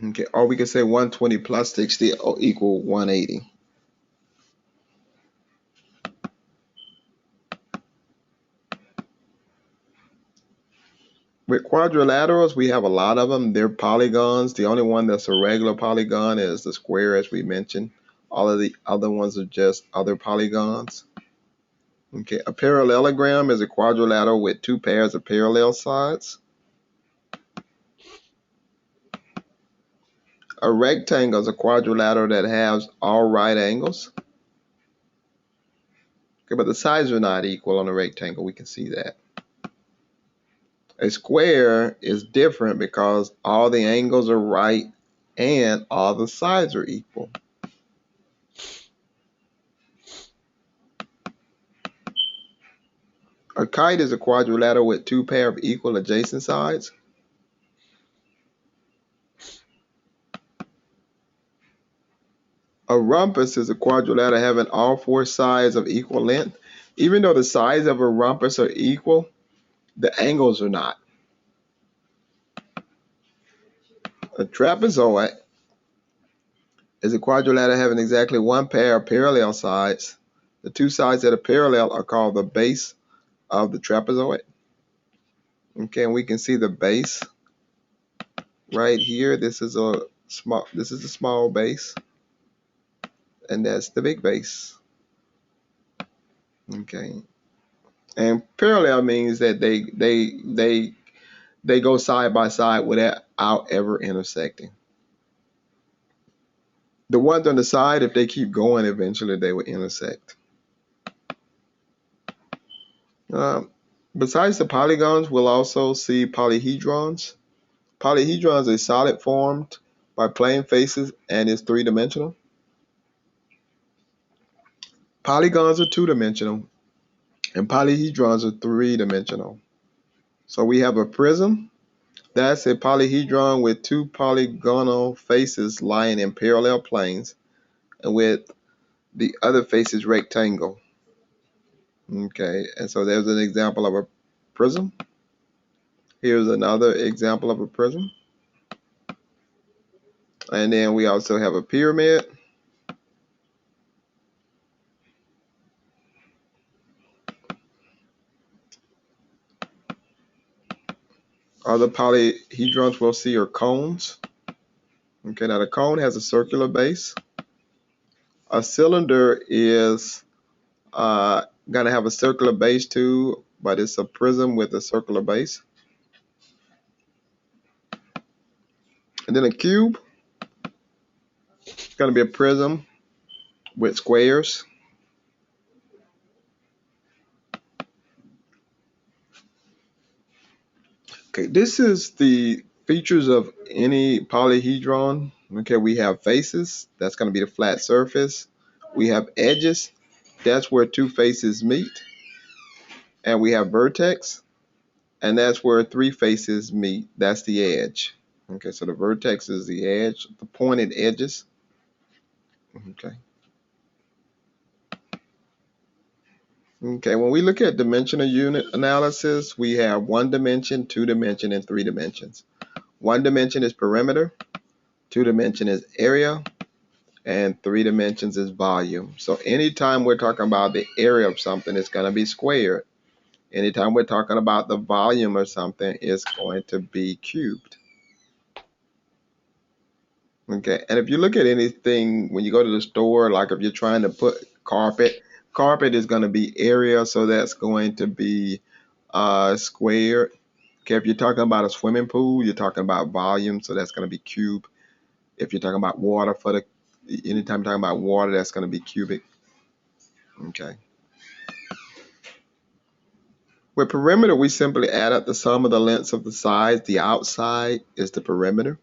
Okay, or we can say 120 plus 60 equal 180. With quadrilaterals, we have a lot of them. They're polygons. The only one that's a regular polygon is the square, as we mentioned. All of the other ones are just other polygons. Okay, a parallelogram is a quadrilateral with two pairs of parallel sides. A rectangle is a quadrilateral that has all right angles. Okay, but the sides are not equal on a rectangle. We can see that. A square is different because all the angles are right and all the sides are equal. A kite is a quadrilateral with two pair of equal adjacent sides. A rhombus is a quadrilateral having all four sides of equal length. Even though the sides of a rhombus are equal, the angles are not. A trapezoid is a quadrilateral having exactly one pair of parallel sides. The two sides that are parallel are called the base of the trapezoid. Okay, and we can see the base right here. This is a small base, and that's the big base. Okay, and parallel means that they go side by side without ever intersecting. The ones on the side, if they keep going, eventually they will intersect. Besides the polygons, we'll also see polyhedrons. Polyhedrons are a solid formed by plane faces and is three-dimensional. Polygons are two-dimensional, and polyhedrons are three-dimensional. So we have a prism. That's a polyhedron with two polygonal faces lying in parallel planes, and with the other faces rectangle. Okay, and so there's an example of a prism. Here's another example of a prism. And then we also have a pyramid. Other polyhedrons we'll see are cones. Okay, now the cone has a circular base. A cylinder is going to have a circular base too, but it's a prism with a circular base. And then a cube is going to be a prism with squares. Okay, this is the features of any polyhedron. Okay, we have faces, that's going to be the flat surface. We have edges, that's where two faces meet. And we have vertex, and that's where three faces meet. That's the edge. Okay, so the vertex is the edge, the pointed edges. Okay. Okay, when we look at dimensional unit analysis, we have 1 dimension, 2 dimension, and 3 dimensions. 1 dimension is perimeter, 2 dimension is area, and 3 dimensions is volume. So anytime we're talking about the area of something, it's going to be squared. Anytime we're talking about the volume of something, it's going to be cubed. Okay, and if you look at anything, when you go to the store, like if you're trying to put carpet is going to be area, so that's going to be squared. Okay, if you're talking about a swimming pool, you're talking about volume, so that's going to be cube. If you're talking about water, anytime you're talking about water, that's going to be cubic. Okay. With perimeter, we simply add up the sum of the lengths of the sides. The outside is the perimeter.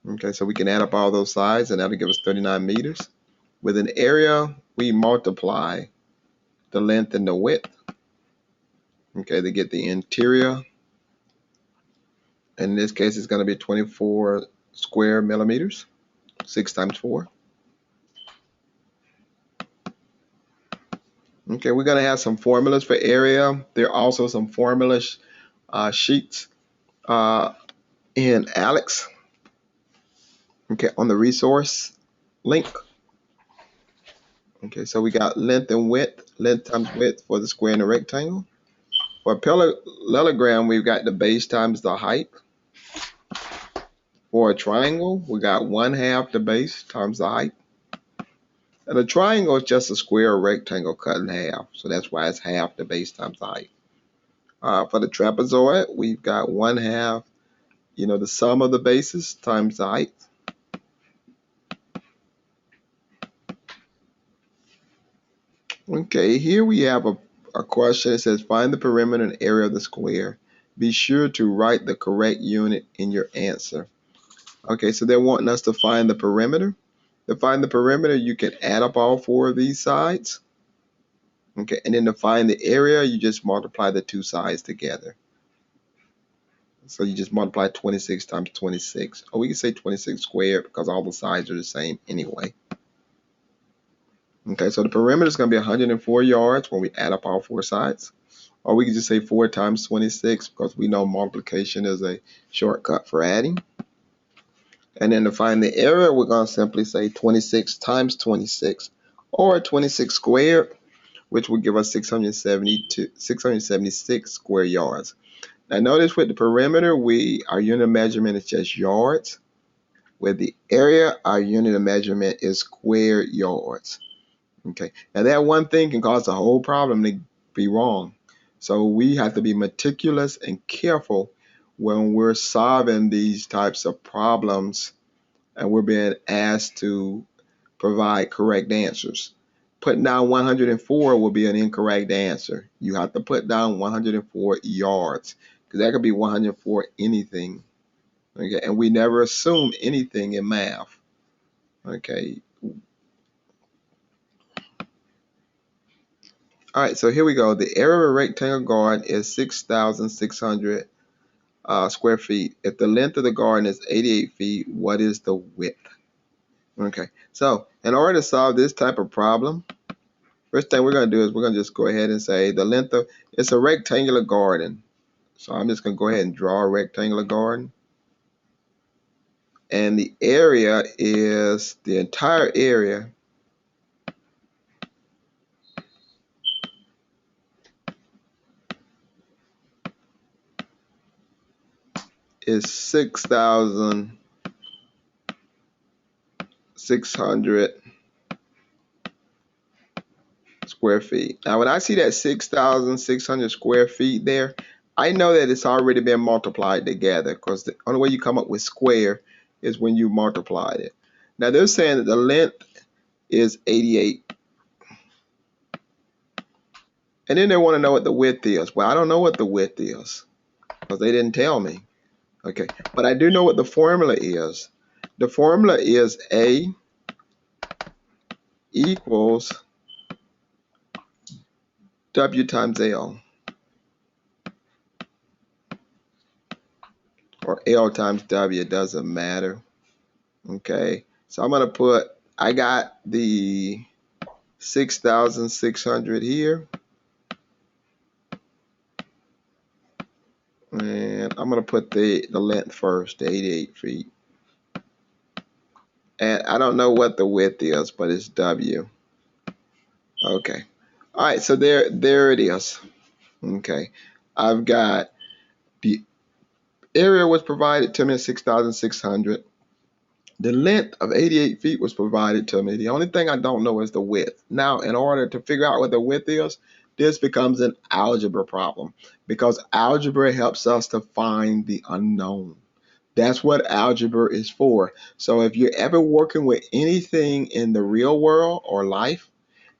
Okay, so we can add up all those sides, and that'll give us 39 meters. With an area, we multiply the length and the width. Okay, to get the interior. And in this case, it's going to be 24 square millimeters, 6 times 4. Okay, we're going to have some formulas for area. There are also some formula sheets in Alex. Okay, on the resource link. Okay, so we got length and width, length times width for the square and the rectangle. For a parallelogram, we've got the base times the height. For a triangle, we got 1/2 the base times the height. And a triangle is just a square or rectangle cut in half. So that's why it's half the base times the height. For the trapezoid, we've got 1/2, the sum of the bases times the height. Okay, here we have a question. It says, find the perimeter and area of the square. Be sure to write the correct unit in your answer. Okay, so they're wanting us to find the perimeter. To find the perimeter, you can add up all 4 of these sides. Okay, and then to find the area, you just multiply the 2 sides together. So you just multiply 26 times 26. Or we can say 26 squared because all the sides are the same anyway. Okay, so the perimeter is going to be 104 yards when we add up all 4 sides. Or we can just say 4 times 26 because we know multiplication is a shortcut for adding. And then to find the area, we're going to simply say 26 times 26, or 26 squared, which will give us 676 square yards. Now notice with the perimeter, our unit of measurement is just yards. With the area, our unit of measurement is square yards. Okay, now that one thing can cause the whole problem to be wrong. So we have to be meticulous and careful when we're solving these types of problems and we're being asked to provide correct answers. Putting down 104 will be an incorrect answer. You have to put down 104 yards because that could be 104 anything. Okay, and we never assume anything in math. Okay. All right, so here we go. The area of a rectangle garden is 6,600 square feet. If the length of the garden is 88 feet, what is the width? Okay, so in order to solve this type of problem, first thing we're going to do is we're going to just go ahead and say the length of, it's a rectangular garden. So I'm just going to go ahead and draw a rectangular garden. And the area is, the entire area is 6,600 square feet. Now, when I see that 6,600 square feet there, I know that it's already been multiplied together because the only way you come up with square is when you multiplied it. Now, they're saying that the length is 88. And then they want to know what the width is. Well, I don't know what the width is because they didn't tell me. Okay, but I do know what the formula is. The formula is A equals W times L, or L times W, it doesn't matter. Okay, so I'm going to put, I got the 6,600 here, and I'm going to put the length first, the 88 feet. And I don't know what the width is, but it's W. Okay, all right, so there it is. Okay, I've got the area was provided to me at 6,600. The length of 88 feet was provided to me. The only thing I don't know is the width. Now, in order to figure out what the width is, this becomes an algebra problem because algebra helps us to find the unknown. That's what algebra is for. So if you're ever working with anything in the real world or life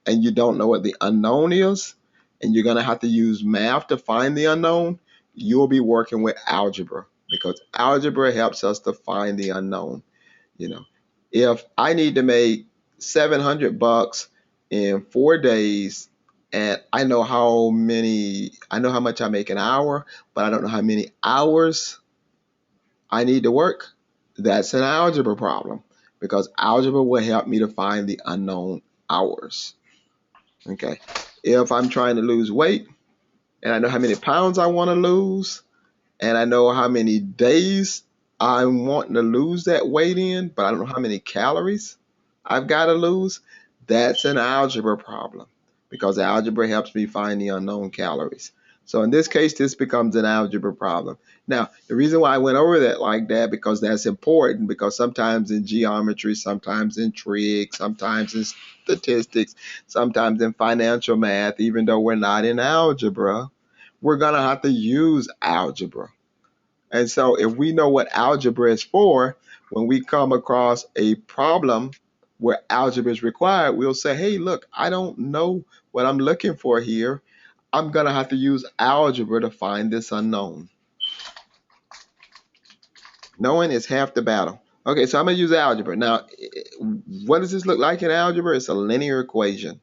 and you don't know what the unknown is, and you're going to have to use math to find the unknown, you'll be working with algebra because algebra helps us to find the unknown. You know, if I need to make $700 in 4 days, and I know how much I make an hour, but I don't know how many hours I need to work, that's an algebra problem because algebra will help me to find the unknown hours. Okay, if I'm trying to lose weight and I know how many pounds I want to lose, and I know how many days I'm wanting to lose that weight in, but I don't know how many calories I've got to lose, that's an algebra problem because algebra helps me find the unknown calories. So in this case, this becomes an algebra problem. Now, the reason why I went over that like that, because that's important, because sometimes in geometry, sometimes in trig, sometimes in statistics, sometimes in financial math, even though we're not in algebra, we're going to have to use algebra. And so if we know what algebra is for, when we come across a problem where algebra is required, we'll say, hey, look, I don't know what I'm looking for here. I'm going to have to use algebra to find this unknown. Knowing is half the battle. Okay, so I'm going to use algebra. Now, what does this look like in algebra? It's a linear equation.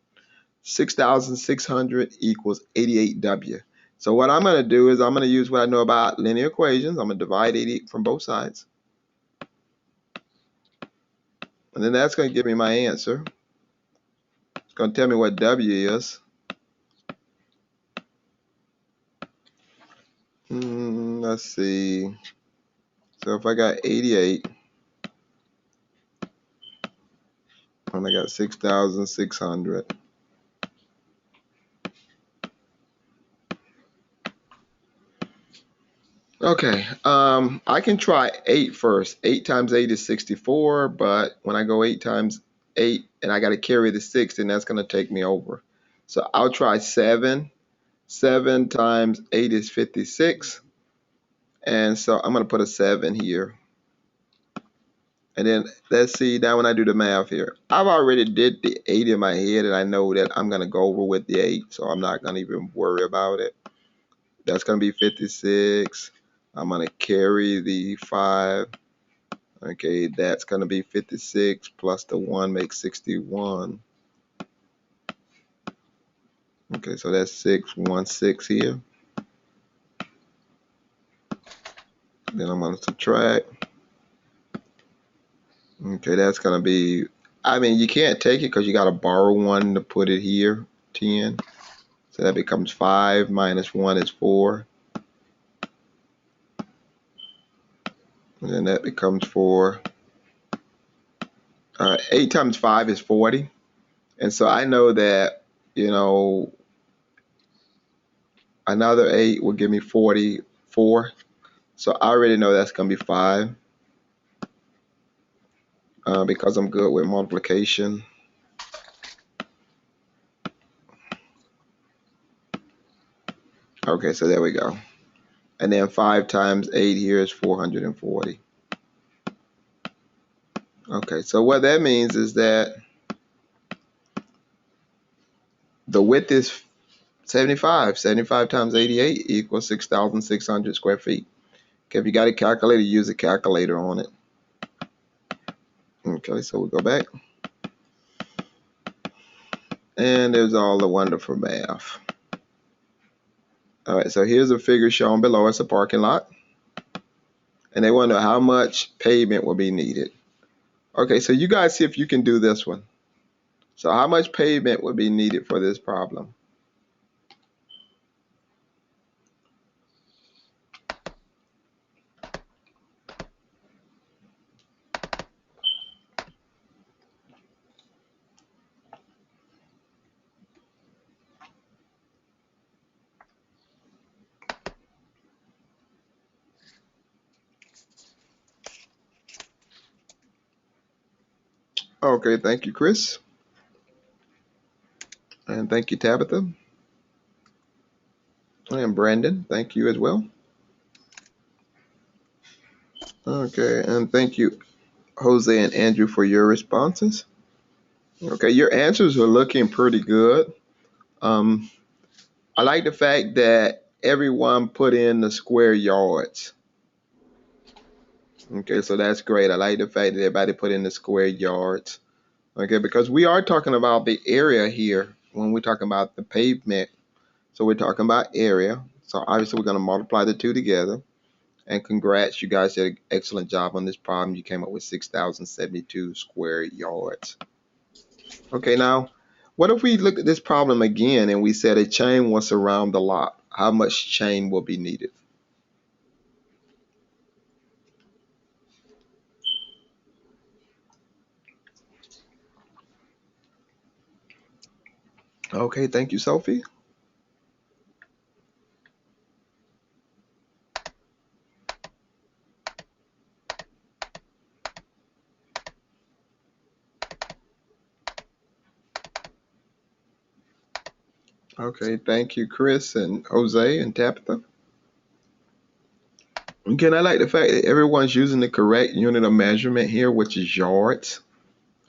6,600 equals 88W. So what I'm going to do is I'm going to use what I know about linear equations. I'm going to divide 88 from both sides. And then that's going to give me my answer. It's going to tell me what W is. Let's see. So if I got 88 and I got 6,600. Okay, I can try 8 first. 8 times 8 is 64, but when I go 8 times 8 and I got to carry the 6, then that's going to take me over. So I'll try 7. 7 times 8 is 56. And so I'm going to put a 7 here. And then let's see, now when I do the math here, I've already did the 8 in my head and I know that I'm going to go over with the 8, so I'm not going to even worry about it. That's going to be 56. I'm going to carry the 5. Okay, that's going to be 56 plus the 1 makes 61. Okay, so that's 616 here. Then I'm going to subtract. Okay, that's going to be, I mean, you can't take it because you got to borrow 1 to put it here, 10. So that becomes 5 minus 1 is 4. And then that becomes 4. 8 times 5 is 40. And so I know that, you know, another 8 will give me 44. So I already know that's going to be 5 because I'm good with multiplication. Okay, so there we go. And then 5 times 8 here is 440. Okay, so what that means is that the width is 75. 75 times 88 equals 6,600 square feet. Okay, if you got a calculator, use a calculator on it. Okay, so we'll go back. And there's all the wonderful math. All right, so here's a figure shown below. It's a parking lot. And they want to know how much pavement will be needed. Okay, so you guys see if you can do this one. So how much pavement would be needed for this problem? Okay, thank you, Chris. And thank you, Tabitha. And Brandon, thank you as well. Okay, and thank you, Jose and Andrew, for your responses. Okay, your answers are looking pretty good. I like the fact that everyone put in the square yards. Okay, so that's great. I like the fact that everybody put in the square yards. Okay, because we are talking about the area here when we're talking about the pavement. So we're talking about area. So obviously we're going to multiply the two together. And congrats, you guys did an excellent job on this problem. You came up with 6,072 square yards. Okay, now, what if we look at this problem again and we said a chain was around the lot? How much chain will be needed? Okay, thank you, Sophie. Okay, thank you, Chris and Jose and Tabitha. Again, I like the fact that everyone's using the correct unit of measurement here, which is yards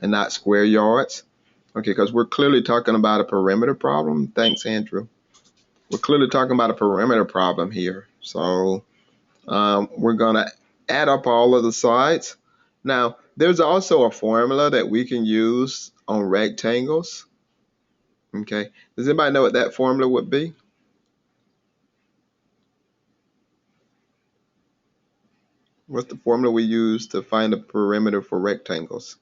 and not square yards. Okay, because we're clearly talking about a perimeter problem. Thanks, Andrew. We're clearly talking about a perimeter problem here. So we're going to add up all of the sides. Now, there's also a formula that we can use on rectangles. Okay, does anybody know what that formula would be? What's the formula we use to find the perimeter for rectangles?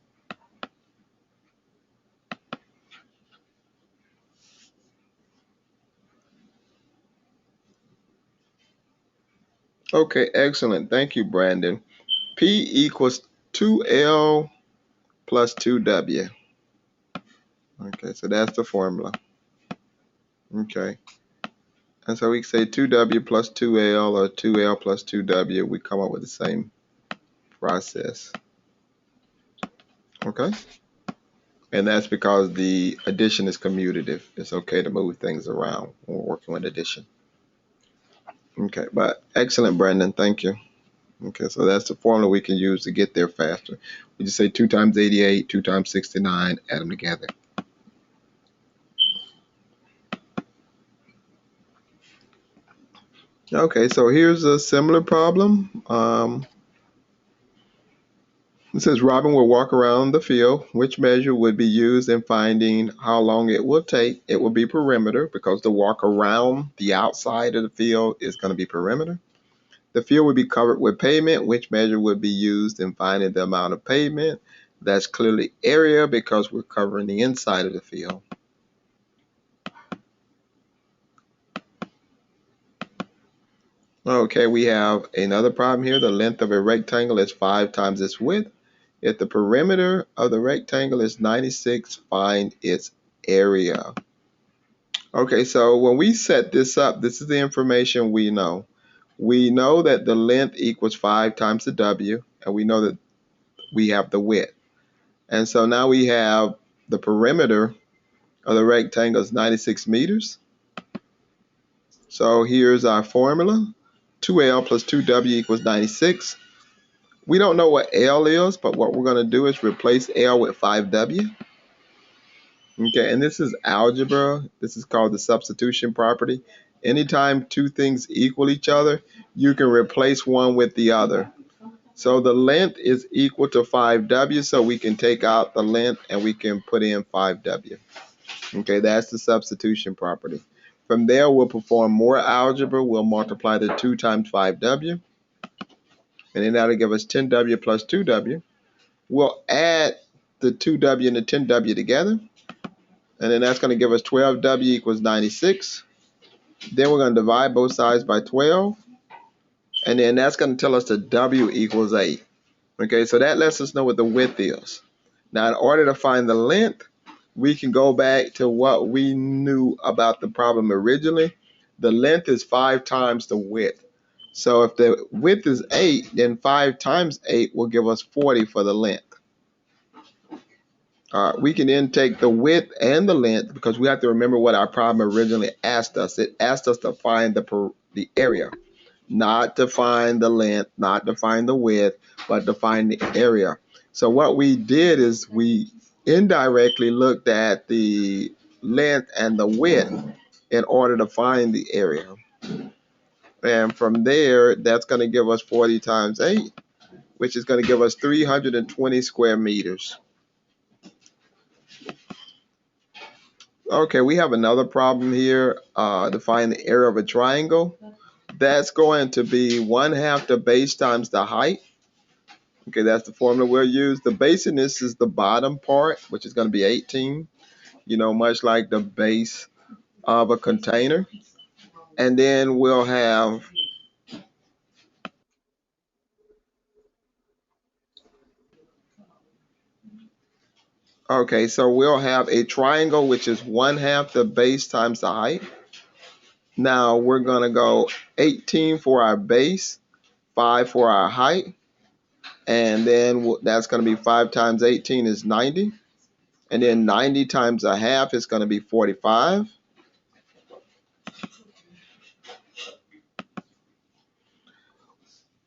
Okay, excellent. Thank you, Brandon. P equals 2L plus 2W. Okay, so that's the formula. Okay. And so we can say 2W plus 2L or 2L plus 2W. We come up with the same process. Okay. And that's because the addition is commutative. It's okay to move things around when we're working with addition. Okay, but excellent, Brandon. Thank you. Okay, so that's the formula we can use to get there faster. We just say 2 times 88, 2 times 69, add them together. Okay, so here's a similar problem. It says Robin will walk around the field. Which measure would be used in finding how long it will take? It will be perimeter because the walk around the outside of the field is going to be perimeter. The field would be covered with pavement. Which measure would be used in finding the amount of pavement? That's clearly area because we're covering the inside of the field. Okay, we have another problem here. The length of a rectangle is 5 times its width. If the perimeter of the rectangle is 96, find its area. Okay, so when we set this up, this is the information we know. We know that the length equals 5 times the W, and we know that we have the width. And so now we have the perimeter of the rectangle is 96 meters. So here's our formula. 2L plus 2W equals 96. We don't know what L is, but what we're going to do is replace L with 5W. Okay, and this is algebra. This is called the substitution property. Anytime two things equal each other, you can replace one with the other. So the length is equal to 5W, so we can take out the length and we can put in 5W. Okay, that's the substitution property. From there, we'll perform more algebra. We'll multiply the 2 times 5W, and then that'll give us 10W plus 2W. We'll add the 2W and the 10W together, and then that's going to give us 12W equals 96. Then we're going to divide both sides by 12, and then that's going to tell us that W equals 8. Okay, so that lets us know what the width is. Now, in order to find the length, we can go back to what we knew about the problem originally. The length is 5 times the width. So if the width is 8, then 5 times 8 will give us 40 for the length. We can then take the width and the length because we have to remember what our problem originally asked us. It asked us to find the area, not to find the length, not to find the width, but to find the area. So what we did is we indirectly looked at the length and the width in order to find the area. And from there, that's going to give us 40 times 8, which is going to give us 320 square meters. Okay, we have another problem here to find the area of a triangle. That's going to be 1/2 the base times the height. Okay, that's the formula we'll use. The base in this is the bottom part, which is going to be 18, much like the base of a container. And then we'll have, okay, so we'll have a triangle, which is 1/2 the base times the height. Now we're going to go 18 for our base, 5 for our height. And then that's going to be 5 times 18 is 90. And then 90 times 1/2 is going to be 45.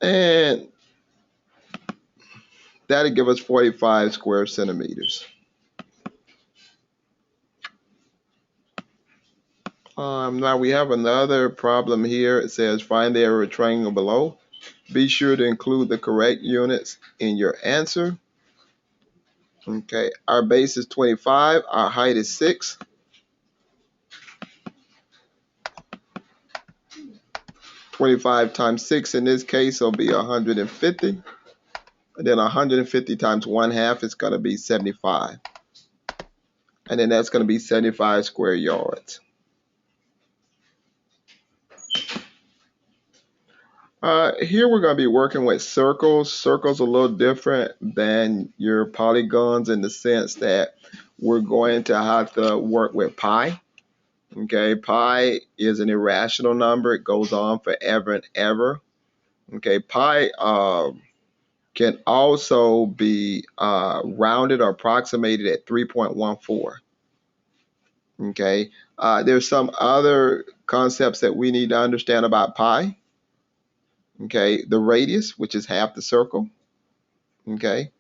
And that'll give us 45 square centimeters. Now we have another problem here. It says find the area of a triangle below. Be sure to include the correct units in your answer. Okay, our base is 25. Our height is 6. 25 times 6 in this case will be 150. And then 150 times 1/2 is going to be 75. And then that's going to be 75 square yards. Here we're going to be working with circles. Circles are a little different than your polygons in the sense that we're going to have to work with pi. Okay, pi is an irrational number. It goes on forever and ever. Okay, pi can also be rounded or approximated at 3.14. Okay, there's some other concepts that we need to understand about pi. Okay, the radius, which is half the circle. Okay,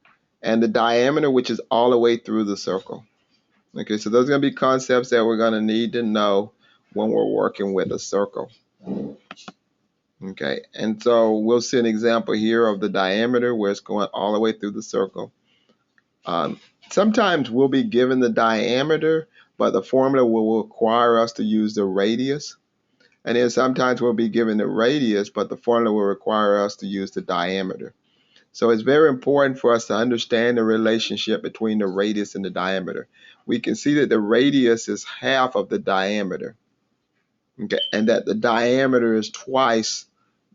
and the diameter, which is all the way through the circle. Okay, so those are going to be concepts that we're going to need to know when we're working with a circle. Okay, and so we'll see an example here of the diameter where it's going all the way through the circle. Sometimes we'll be given the diameter, but the formula will require us to use the radius. And then sometimes we'll be given the radius, but the formula will require us to use the diameter. So it's very important for us to understand the relationship between the radius and the diameter. We can see that the radius is half of the diameter, okay, and that the diameter is twice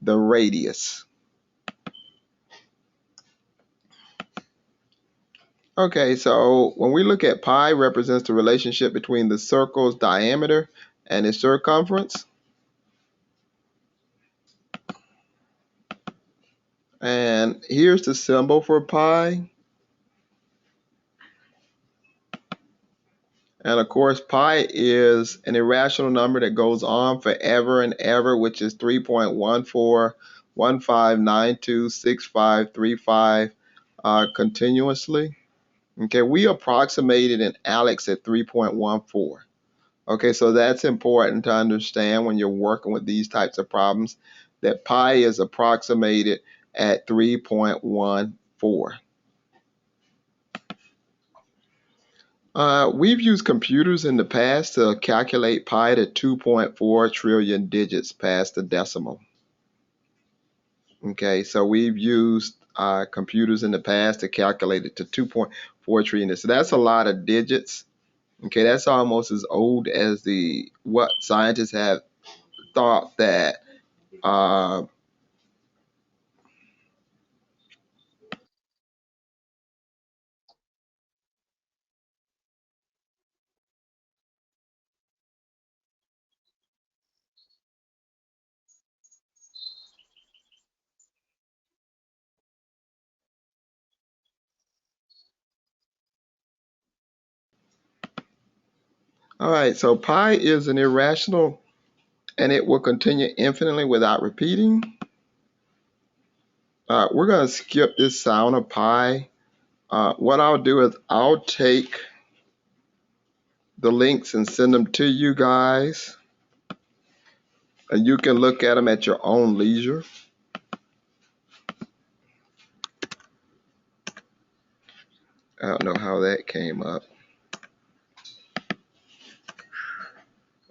the radius. Okay, so when we look at pi represents the relationship between the circle's diameter and its circumference. And here's the symbol for pi. And of course, pi is an irrational number that goes on forever and ever, which is 3.1415926535 continuously. Okay, we approximated an Alex at 3.14. Okay, so that's important to understand when you're working with these types of problems, that pi is approximated at 3.14. We've used computers in the past to calculate pi to 2.4 trillion digits past the decimal. Okay, so we've used computers in the past to calculate it to 2.4 trillion. So that's a lot of digits. Okay, that's almost as old as what scientists have thought that uh, all right, so pi is an irrational and it will continue infinitely without repeating. We're going to skip this sound of pi. What I'll do is I'll take the links and send them to you guys, and you can look at them at your own leisure. I don't know how that came up.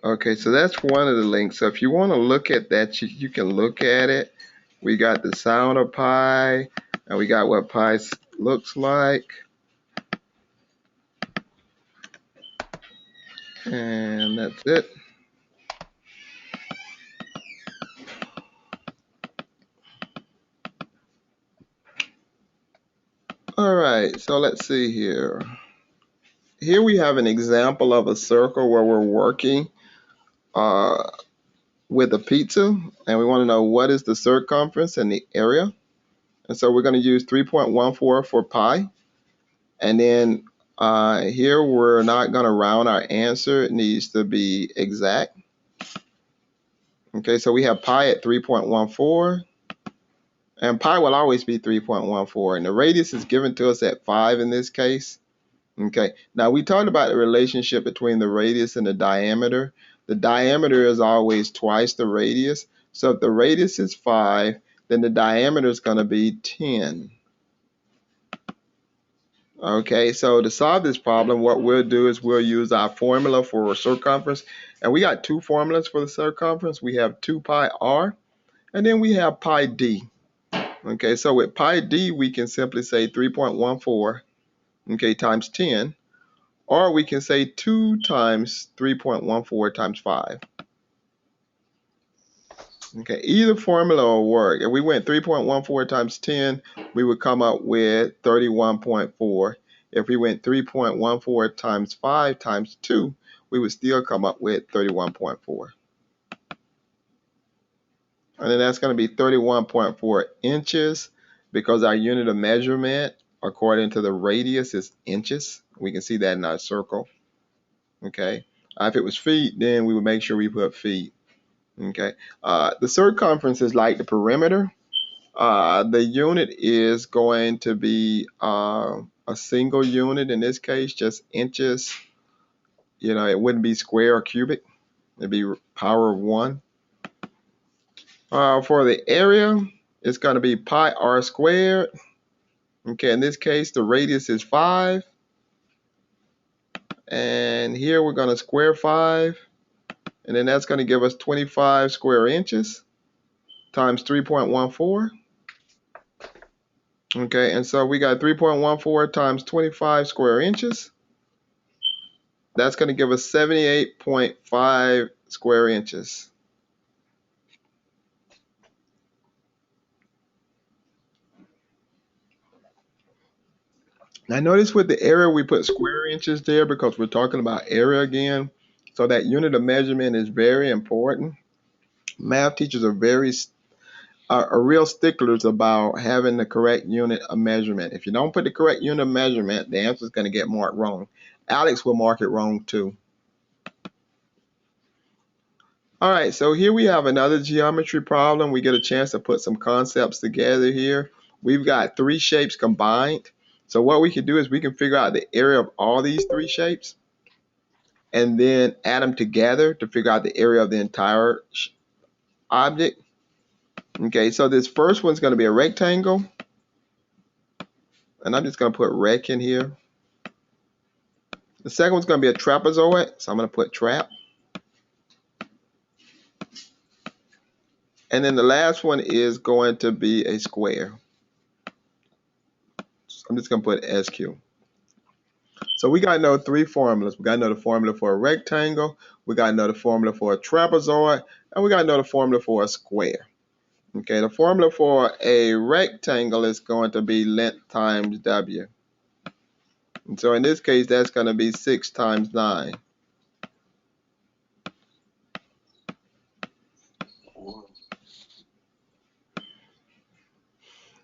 Okay, so that's one of the links. So if you want to look at that, you can look at it. We got the sound of pi, and we got what pi looks like. And that's it. All right, so let's see here. Here we have an example of a circle where we're working uh, with a pizza, and we want to know what is the circumference and the area. And so we're going to use 3.14 for pi. And then here we're not going to round our answer. It needs to be exact. Okay, so we have pi at 3.14. And pi will always be 3.14. And the radius is given to us at 5 in this case. Okay, now we talked about the relationship between the radius and the diameter. The diameter is always twice the radius. So if the radius is 5, then the diameter is going to be 10. Okay, so to solve this problem, what we'll do is we'll use our formula for circumference. And we got two formulas for the circumference. We have 2 pi r, and then we have pi d. Okay, so with pi d, we can simply say 3.14, okay, times 10. Or we can say 2 times 3.14 times 5. Okay, either formula will work. If we went 3.14 times 10, we would come up with 31.4. If we went 3.14 times 5 times 2, we would still come up with 31.4. And then that's going to be 31.4 inches because our unit of measurement, according to the radius, is inches. We can see that in our circle. Okay. If it was feet, then we would make sure we put feet. Okay. The circumference is like the perimeter. The unit is going to be a single unit in this case, just inches. You know, it wouldn't be square or cubic. It'd be power of 1. For the area, it's going to be pi r squared. Okay, in this case, the radius is 5. And here we're going to square 5. And then that's going to give us 25 square inches times 3.14. Okay, and so we got 3.14 times 25 square inches. That's going to give us 78.5 square inches. Now notice with the area we put square inches there because we're talking about area again. So that unit of measurement is very important. Math teachers are real sticklers about having the correct unit of measurement. If you don't put the correct unit of measurement, the answer is going to get marked wrong. Alex will mark it wrong too. All right, so here we have another geometry problem. We get a chance to put some concepts together here. We've got 3 shapes combined. So what we can do is we can figure out the area of all these 3 shapes and then add them together to figure out the area of the entire object. Okay, so this first one's going to be a rectangle. And I'm just going to put rec in here. The second one's going to be a trapezoid. So I'm going to put trap. And then the last one is going to be a square. So I'm just going to put SQ. So we got to know 3 formulas. We got to know the formula for a rectangle. We got to know the formula for a trapezoid. And we got to know the formula for a square. Okay, the formula for a rectangle is going to be length times W. And so in this case, that's going to be 6 times 9.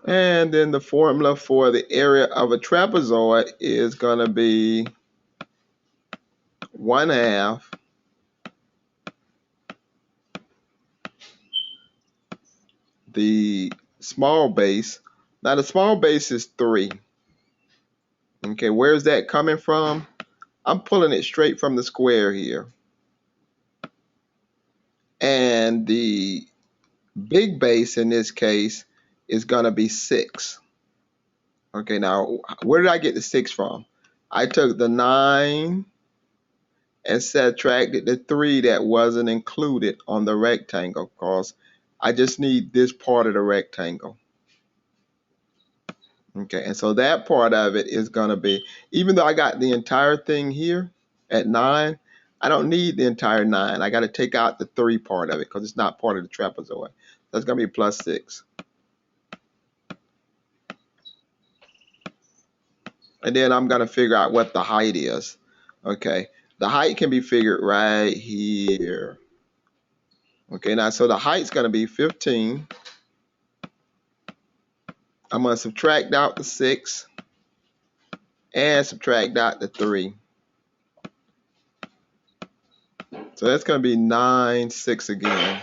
And then the formula for the area of a trapezoid is going to be 1/2 the small base. Now the small base is 3. Okay, where's that coming from? I'm pulling it straight from the square here. And the big base in this case is going to be 6. Okay, now where did I get the 6 from? I took the 9 and subtracted the 3 that wasn't included on the rectangle because I just need this part of the rectangle. Okay, and so that part of it is going to be, even though I got the entire thing here at 9, I don't need the entire 9. I got to take out the 3 part of it because it's not part of the trapezoid. That's going to be plus 6. And then I'm going to figure out what the height is. Okay, the height can be figured right here. Okay, now so the height's going to be 15. I'm going to subtract out the 6 and subtract out the 3. So that's going to be 9, 6 again.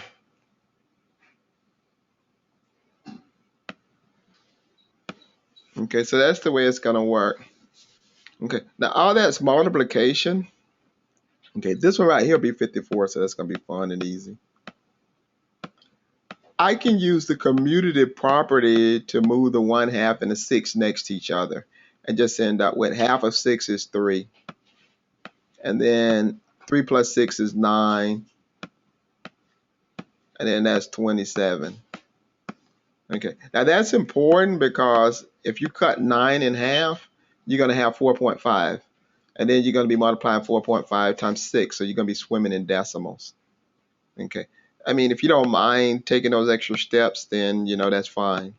Okay, so that's the way it's going to work. Okay, now all that's multiplication. Okay, this one right here will be 54, so that's going to be fun and easy. I can use the commutative property to move the 1/2 and the 6 next to each other and just end up with half of 6 is 3. And then 3 plus 6 is 9. And then that's 27. Okay, now that's important because if you cut 9 in half, you're going to have 4.5. And then you're going to be multiplying 4.5 times 6, so you're going to be swimming in decimals. Okay, I mean, if you don't mind taking those extra steps, then, you know, that's fine.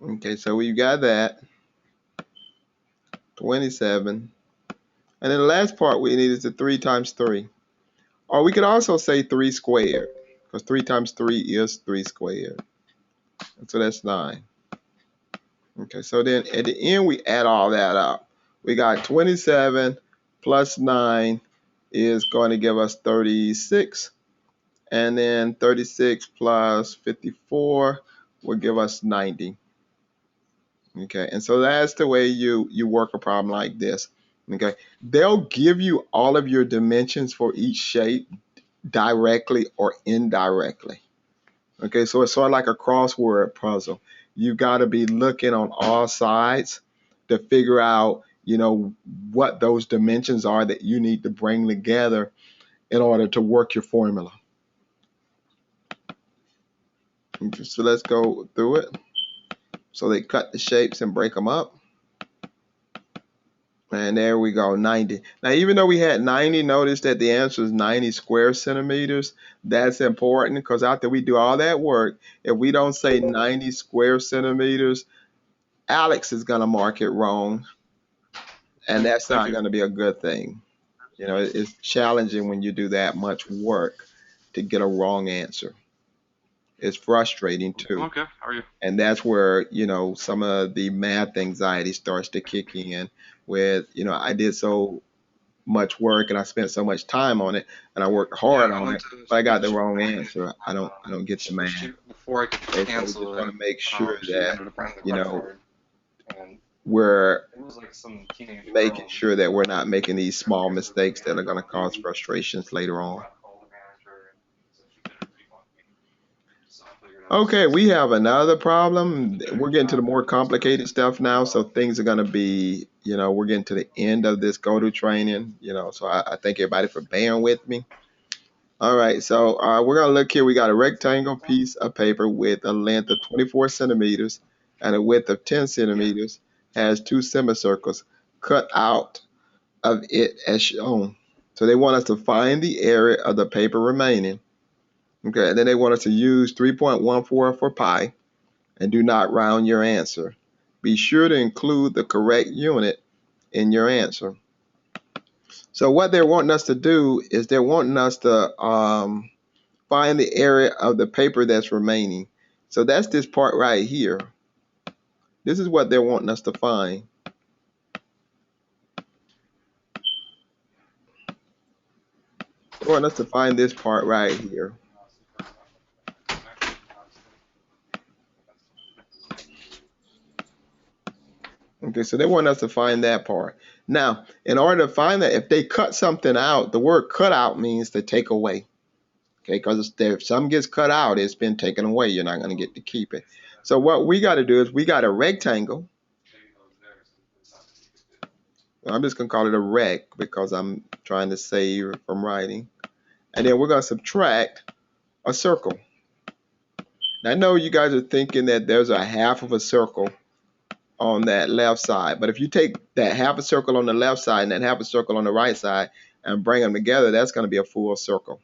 Okay, so we've got that, 27. And then the last part we need is the 3 times 3. Or we could also say 3 squared, because 3 times 3 is 3 squared. So that's 9. Okay, so then at the end we add all that up. We got 27 plus 9 is going to give us 36. And then 36 plus 54 will give us 90. Okay, and so that's the way you work a problem like this. Okay, they'll give you all of your dimensions for each shape directly or indirectly. Okay, so it's sort of like a crossword puzzle. You've got to be looking on all sides to figure out, you know, what those dimensions are that you need to bring together in order to work your formula. Okay, so let's go through it. So they cut the shapes and break them up. And there we go, 90. Now, even though we had 90, notice that the answer is 90 square centimeters. That's important because after we do all that work, if we don't say 90 square centimeters, Alex is going to mark it wrong. And that's not going to be a good thing. You know, it's challenging when you do that much work to get a wrong answer. It's frustrating too. Okay, how are you? And that's where, you know, some of the math anxiety starts to kick in with, you know, I did so much work and I spent so much time on it and I worked Yeah, hard I on went it, to but I got the check wrong before I answer. I don't get the math. before I could Okay, so we just cancel it. want to make sure She that, ended up running the you credit know, card, and we're it was like some teenage making girl. sure that we're not making these small Guess it was mistakes that are going to cause you. frustrations later on. I called the manager, and so she did a refund me. So I figured out Okay, we have another the problem. We're getting to the more $50 complicated stuff now, so things are going to be, you know, we're getting to the end of this go-to training, you know, so I thank everybody for bearing with me. All right, so we're going to look here. We got a rectangle piece of paper with a length of 24 centimeters and a width of 10 centimeters, has 2 semicircles cut out of it as shown. So they want us to find the area of the paper remaining. Okay, and then they want us to use 3.14 for pi and do not round your answer. Be sure to include the correct unit in your answer. So what they're wanting us to do is they're wanting us to find the area of the paper that's remaining. So that's this part right here. This is what they're wanting us to find. They want us to find this part right here. Okay, so they want us to find that part. Now, in order to find that, if they cut something out, the word cut out means to take away. Okay, because if something gets cut out, it's been taken away. You're not going to get to keep it. So what we got to do is we got a rectangle. I'm just going to call it a rec because I'm trying to save from writing. And then we're going to subtract a circle. Now, I know you guys are thinking that there's a half of a circle on that left side. But if you take that half a circle on the left side and that half a circle on the right side and bring them together, that's going to be a full circle.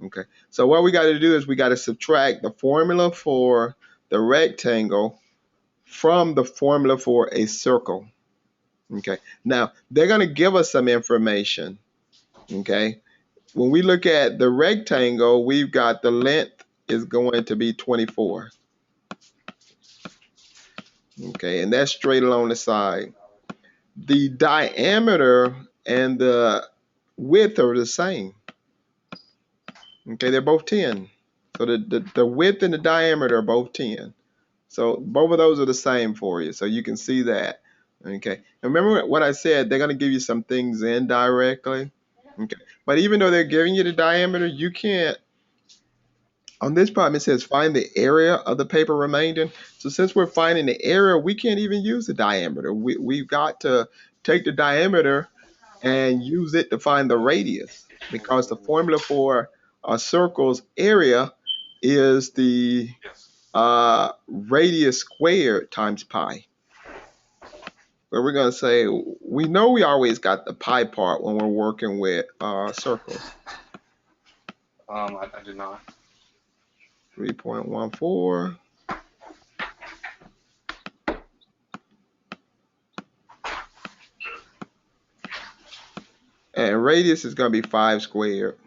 Okay, so what we got to do is we got to subtract the formula for the rectangle from the formula for a circle. Okay, now they're going to give us some information. Okay, when we look at the rectangle, we've got the length is going to be 24. Okay, and that's straight along the side. The diameter and the width are the same. Okay, they're both 10. So the width and the diameter are both 10. So both of those are the same for you. So you can see that. Okay. And remember what I said, they're going to give you some things indirectly. Okay. But even though they're giving you the diameter, you can't, on this problem, it says find the area of the paper remaining. So since we're finding the area, we can't even use the diameter. We've got to take the diameter and use it to find the radius because the formula for a circle's area is the radius squared times pi. But we're going to say, we know we always got the pi part when we're working with circles. I did not. 3.14. And radius is going to be 5 squared.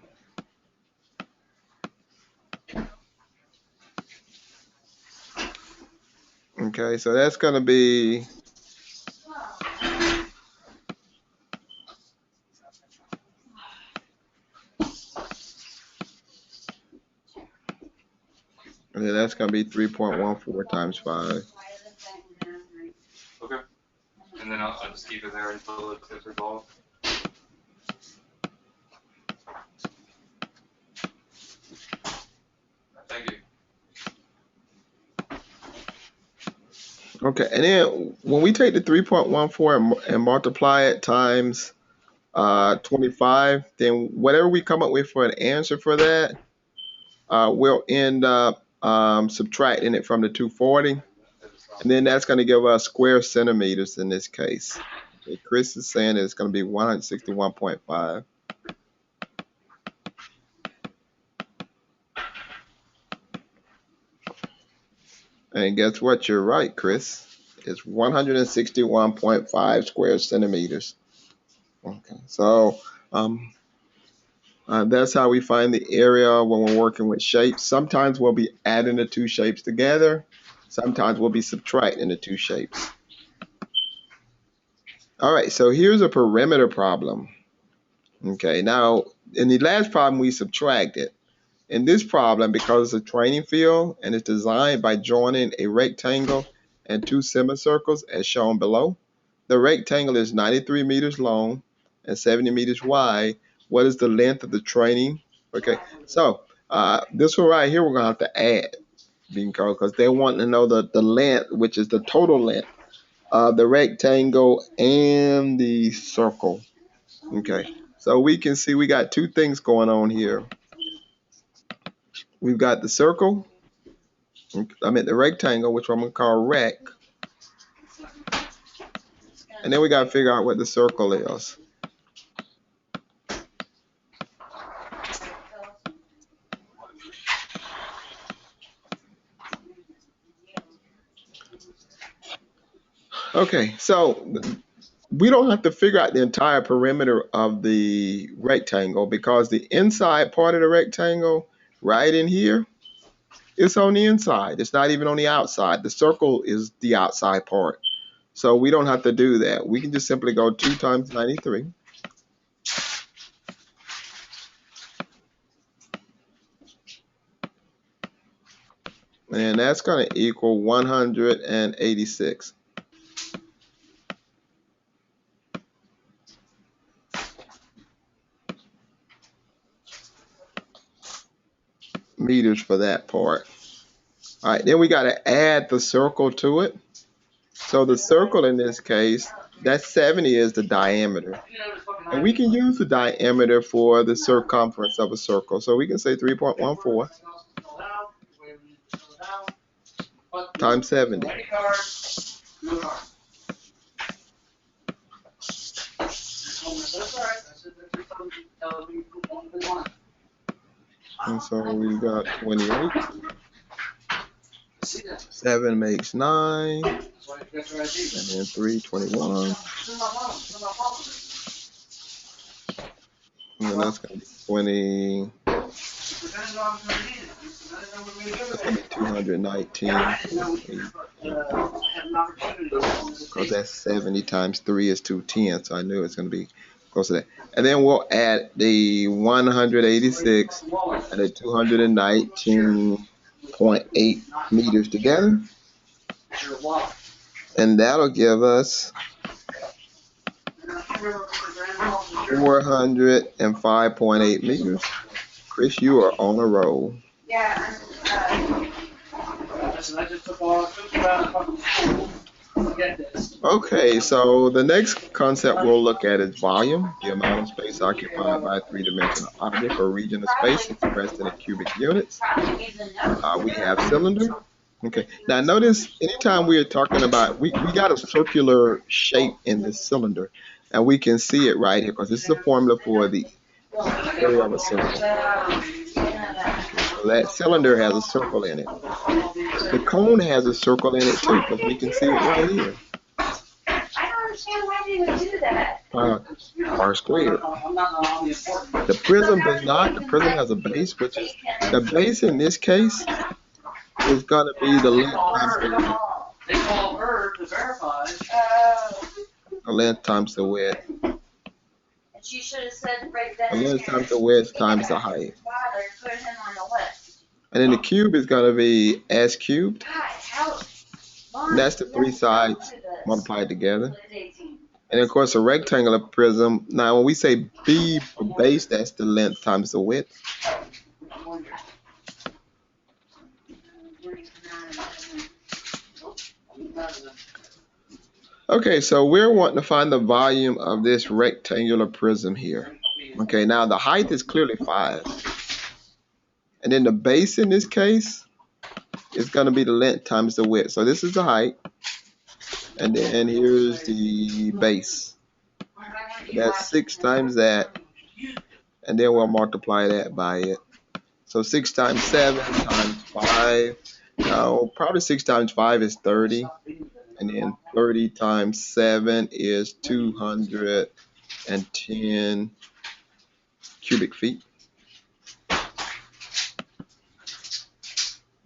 Okay, so that's going to be and then that's going to be 3.14 times 5. Okay. And then I'll just keep it there until it's resolved. Thank you. Okay, and then when we take the 3.14 and multiply it times 25, then whatever we come up with for an answer for that, we'll end up subtracting it from the 240. And then that's going to give us square centimeters in this case. Okay, Chris is saying that it's going to be 161.5. And guess what? You're right, Chris. It's 161.5 square centimeters. Okay, so that's how we find the area when we're working with shapes. Sometimes we'll be adding the two shapes together. Sometimes we'll be subtracting the two shapes. All right, so here's a perimeter problem. Okay, now in the last problem we subtracted. In this problem, because it's a training field and it's designed by joining a rectangle and two semicircles as shown below, the rectangle is 93 meters long and 70 meters wide. What is the length of the training? Okay, so this one right here we're gonna have to add because they want to know the length, which is the total length of the rectangle and the circle. Okay, so we can see we got two things going on here. We've got the circle, I mean the rectangle, which I'm gonna call rec, and then we gotta figure out what the circle is. Okay, so we don't have to figure out the entire perimeter of the rectangle because the inside part of the rectangle, right in here, it's on the inside. It's not even on the outside. The circle is the outside part. So we don't have to do that. We can just simply go 2 times 93. And that's going to equal 186. Meters for that part. All right, then we got to add the circle to it. So the circle in this case, that 70 is the diameter. And we can use the diameter for the circumference of a circle. So we can say 3.14 times 70. And so we got 28. 7 makes 9. And then 3, 21. And then that's going to be 20. That's going to be 219. Because that's 70 times 3 is 210. So I knew it's going to be close to that. And then we'll add the 186 and the 219.8 meters together. And that'll give us 405.8 meters. Chris, you are on a roll. Yeah. Okay, so the next concept we'll look at is volume, the amount of space occupied by a three-dimensional object or region of space expressed in cubic units. We have cylinder. Okay, now notice anytime we are talking about, we got a circular shape in this cylinder, and we can see it right here because this is a formula for the area of a cylinder. that cylinder has a circle in it. The cone has a circle in it too, because we can see it right here. I don't understand why they would do that. R squared. The prism does not. The prism has a base, which is the base in this case is going to be the length times the width. They call her to verify. The length times the width. And she should have said right then. The length times the width times the height. Father, put him on the list. And then the cube is going to be s cubed. God, how? And that's the three sides multiplied together. And of course, a rectangular prism. Now, when we say B for base, that's the length times the width. Okay, so we're wanting to find the volume of this rectangular prism here. Okay, now the height is clearly 5. And then the base in this case is going to be the length times the width. So this is the height. And then here's the base. That's 6 times that. And then we'll multiply that by it. So 6 times 7 times 5. Now, probably 6 times 5 is 30. And then 30 times 7 is 210 cubic feet.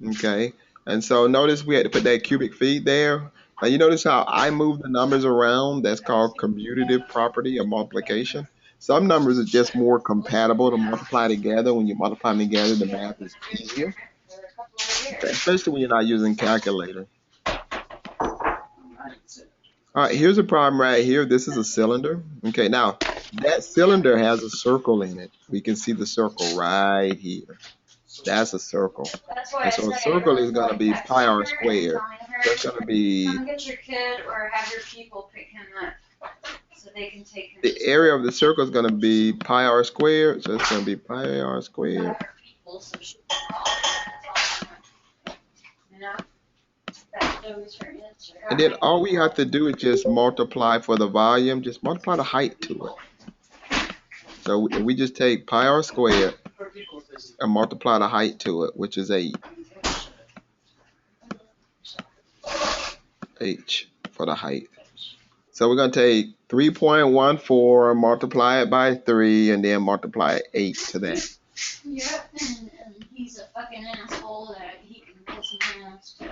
Okay. And so notice we had to put that cubic feet there. Now you notice how I move the numbers around. That's called commutative property of multiplication. Some numbers are just more compatible to multiply together. When you multiply them together, the math is easier, especially when you're not using calculator. All right, here's a problem right here. This is a cylinder. Okay, now that cylinder has a circle in it. We can see the circle right here. That's a circle. And so a circle is going to be pi r squared. That's going to be Come get your kid or have your people pick him up so they can take him. the area of the circle is going to be pi r squared. So it's going to be pi r squared. And then all we have to do is just multiply for the volume. Just multiply the height to it. So we just take pi r squared and multiply the height to it, which is 8. H for the height. So we're going to take 3.14, multiply it by 3, and then multiply 8 to that. Yep, and he's a fucking asshole that he can piss my ass too.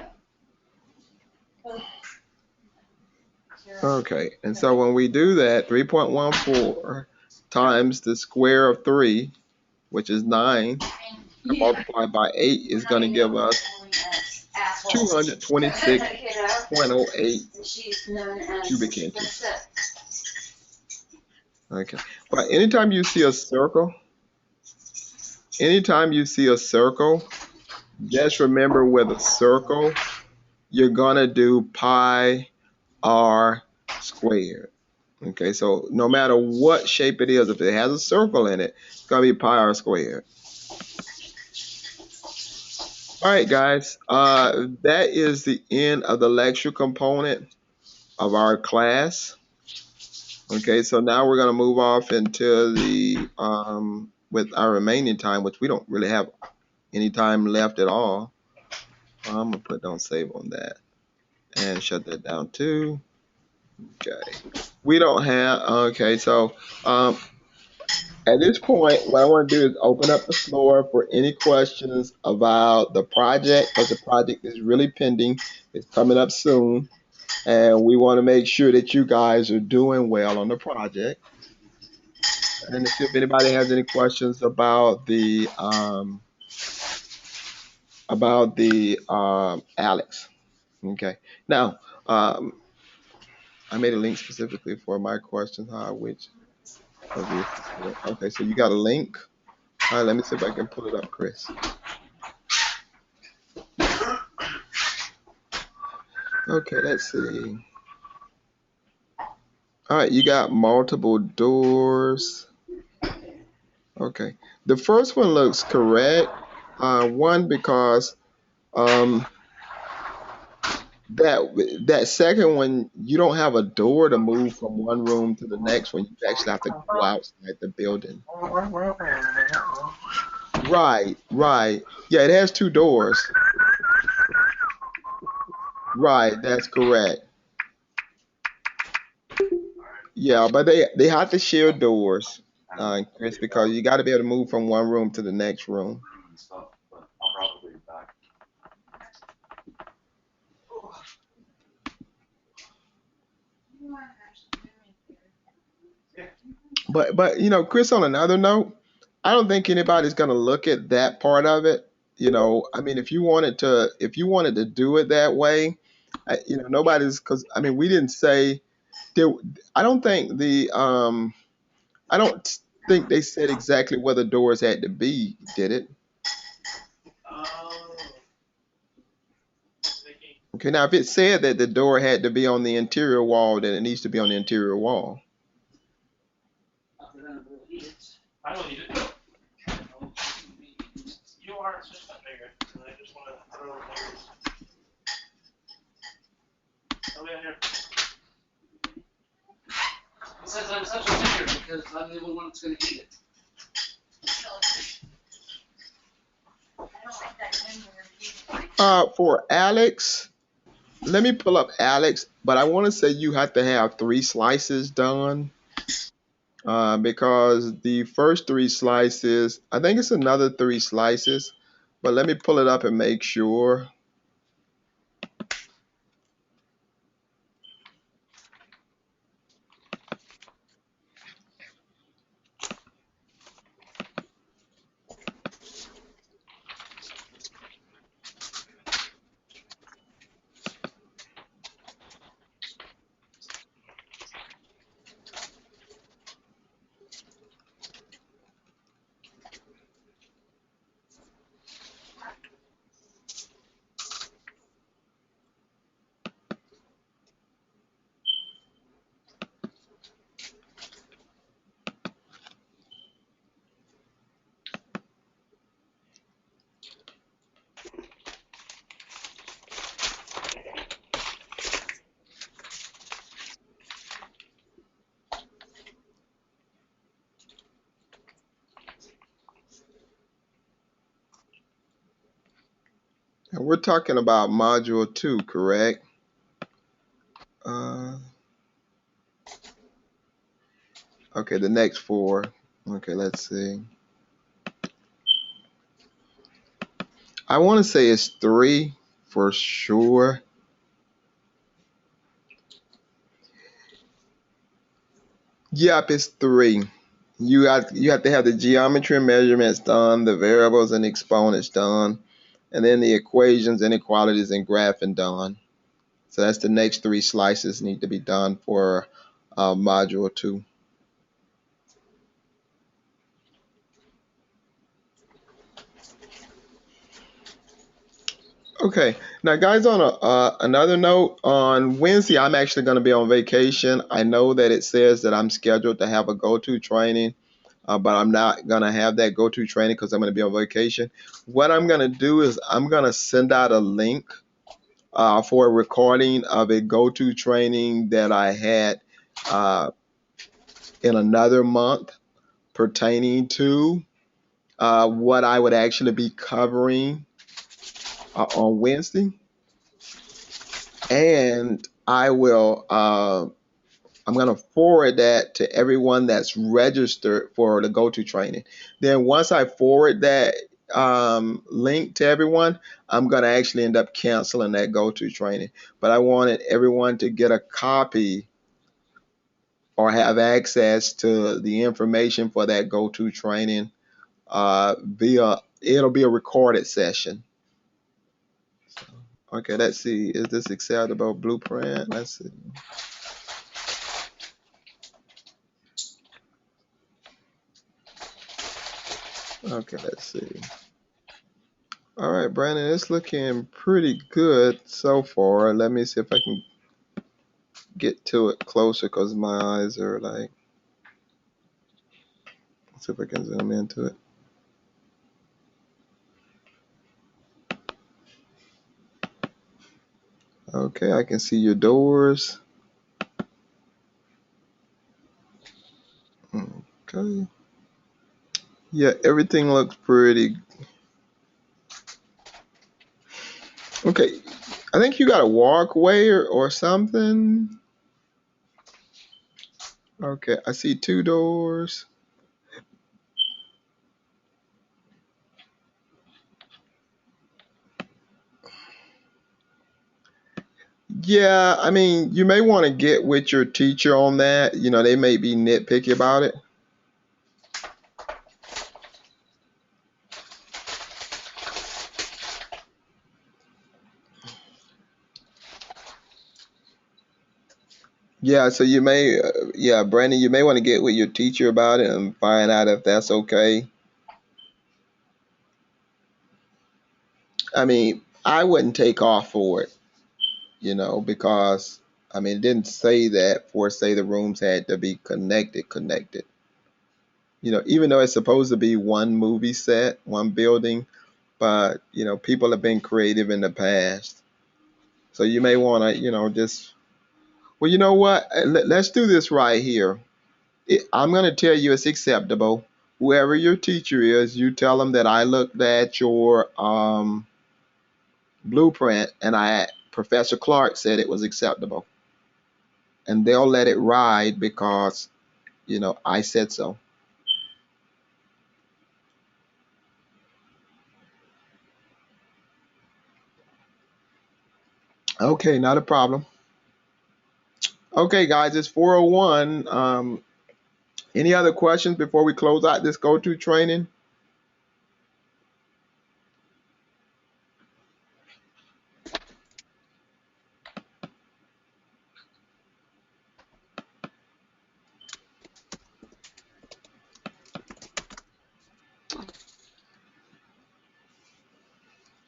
Okay, and so when we do that, 3.14 times the square of 3, which is 9, multiplied by 8 is going to give us 226.08 cubic inches. Okay, but anytime you see a circle, just remember with a circle, you're going to do pi r squared. Okay, so no matter what shape it is, if it has a circle in it, it's going to be pi r squared. All right, guys, that is the end of the lecture component of our class. Okay, so now we're going to move off into the, with our remaining time, which we don't really have any time left at all. I'm going to put don't save on that and shut that down too. Okay, we don't have, okay, so at this point, what I want to do is open up the floor for any questions about the project, because the project is really pending. It's coming up soon, and we want to make sure that you guys are doing well on the project. And if anybody has any questions about the Alex, okay. Now, I made a link specifically for my questions. Which of this? Okay, so you got a link. All right, let me see if I can pull it up, Chris. Okay, let's see. All right, you got multiple doors. Okay, the first one looks correct. One, because that second one, you don't have a door to move from one room to the next one. You actually have to go outside the building. Right, right. Yeah, it has two doors. Right, that's correct. Yeah, but they have to share doors, I don't know if I'll Chris, be back because you got to be able to move from one room to the next room. and stuff, but I'll probably be back. Yeah. But Chris, on another note, I don't think anybody's gonna look at that part of it. I mean, if you wanted to do it that way, nobody's because I mean, we didn't say there. I don't think I don't think they said exactly where the doors had to be, did it? Oh. Okay, now if it said that the door had to be on the interior wall, then it needs to be on the interior wall. I don't need it. You are just that bigger, and I just want to throw layers. Oh, yeah, here. It says I'm such a sticker because I'm the only one that's going to eat it. For Alex, let me pull up Alex, but I want to say you have to have three slices done. Because the first three slices, I think it's another three slices, but let me pull it up and make sure. And we're talking about module two, correct? Uh, okay, the next four. Okay, let's see. I want to say it's three for sure. Yep, it's three. You have to have the geometry and measurements done, the variables and exponents done, and then the equations, inequalities, and graphing done. So that's the next three slices need to be done for module two. Okay, now guys, on another note, on Wednesday I'm actually going to be on vacation. I know that it says that I'm scheduled to have a go-to training, but I'm not going to have that go-to training because I'm going to be on vacation. What I'm going to do is I'm going to send out a link for a recording of a go-to training that I had uh, in another month pertaining to what I would actually be covering on Wednesday, and I'm going to forward that to everyone that's registered for the go-to training. Then once I forward that link to everyone, I'm going to actually end up canceling that go-to training. But I wanted everyone to get a copy or have access to the information for that go-to training via it'll be a recorded session. Okay, let's see. Is this acceptable blueprint? Let's see. Okay, let's see. All right, Brandon, it's looking pretty good so far. Let me see if I can get to it closer because my eyes are like, let's see if I can zoom into it. Okay, I can see your doors. Okay. Yeah, everything looks pretty. Okay, I think you got a walkway or something. Okay, I see two doors. Yeah, I mean, you may want to get with your teacher on that. You know, they may be nitpicky about it. Yeah, so you may, yeah, Brandon, you may want to get with your teacher about it and find out if that's okay. I mean, I wouldn't take off for it, because I mean, it didn't say that for say the rooms had to be connected. Even though it's supposed to be one movie set, one building, but people have been creative in the past. So you may want to, just, well, you know what? Let's do this right here. I'm going to tell you it's acceptable. Whoever your teacher is, you tell them that I looked at your blueprint and Professor Clark said it was acceptable. And they'll let it ride because, I said so. Okay, not a problem. Okay, guys, it's 4:01. Any other questions before we close out this go-to training?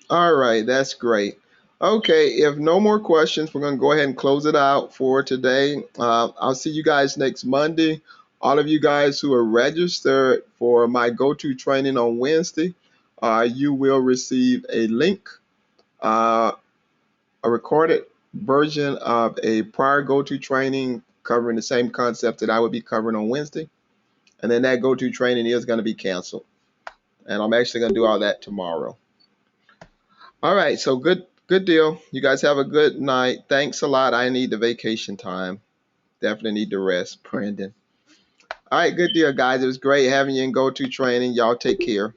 All right, that's great. Okay, if no more questions, we're going to go ahead and close it out for today. I'll see you guys next Monday. All of you guys who are registered for my go-to training on Wednesday, you will receive a link, uh, a recorded version of a prior go-to training covering the same concept that I would be covering on Wednesday. And then that go-to training is going to be canceled. And I'm actually going to do all that tomorrow. All right, so good deal. You guys have a good night. Thanks a lot. I need the vacation time. Definitely need to rest, Brandon. All right, good deal, guys. It was great having you in go-to training. Y'all take care.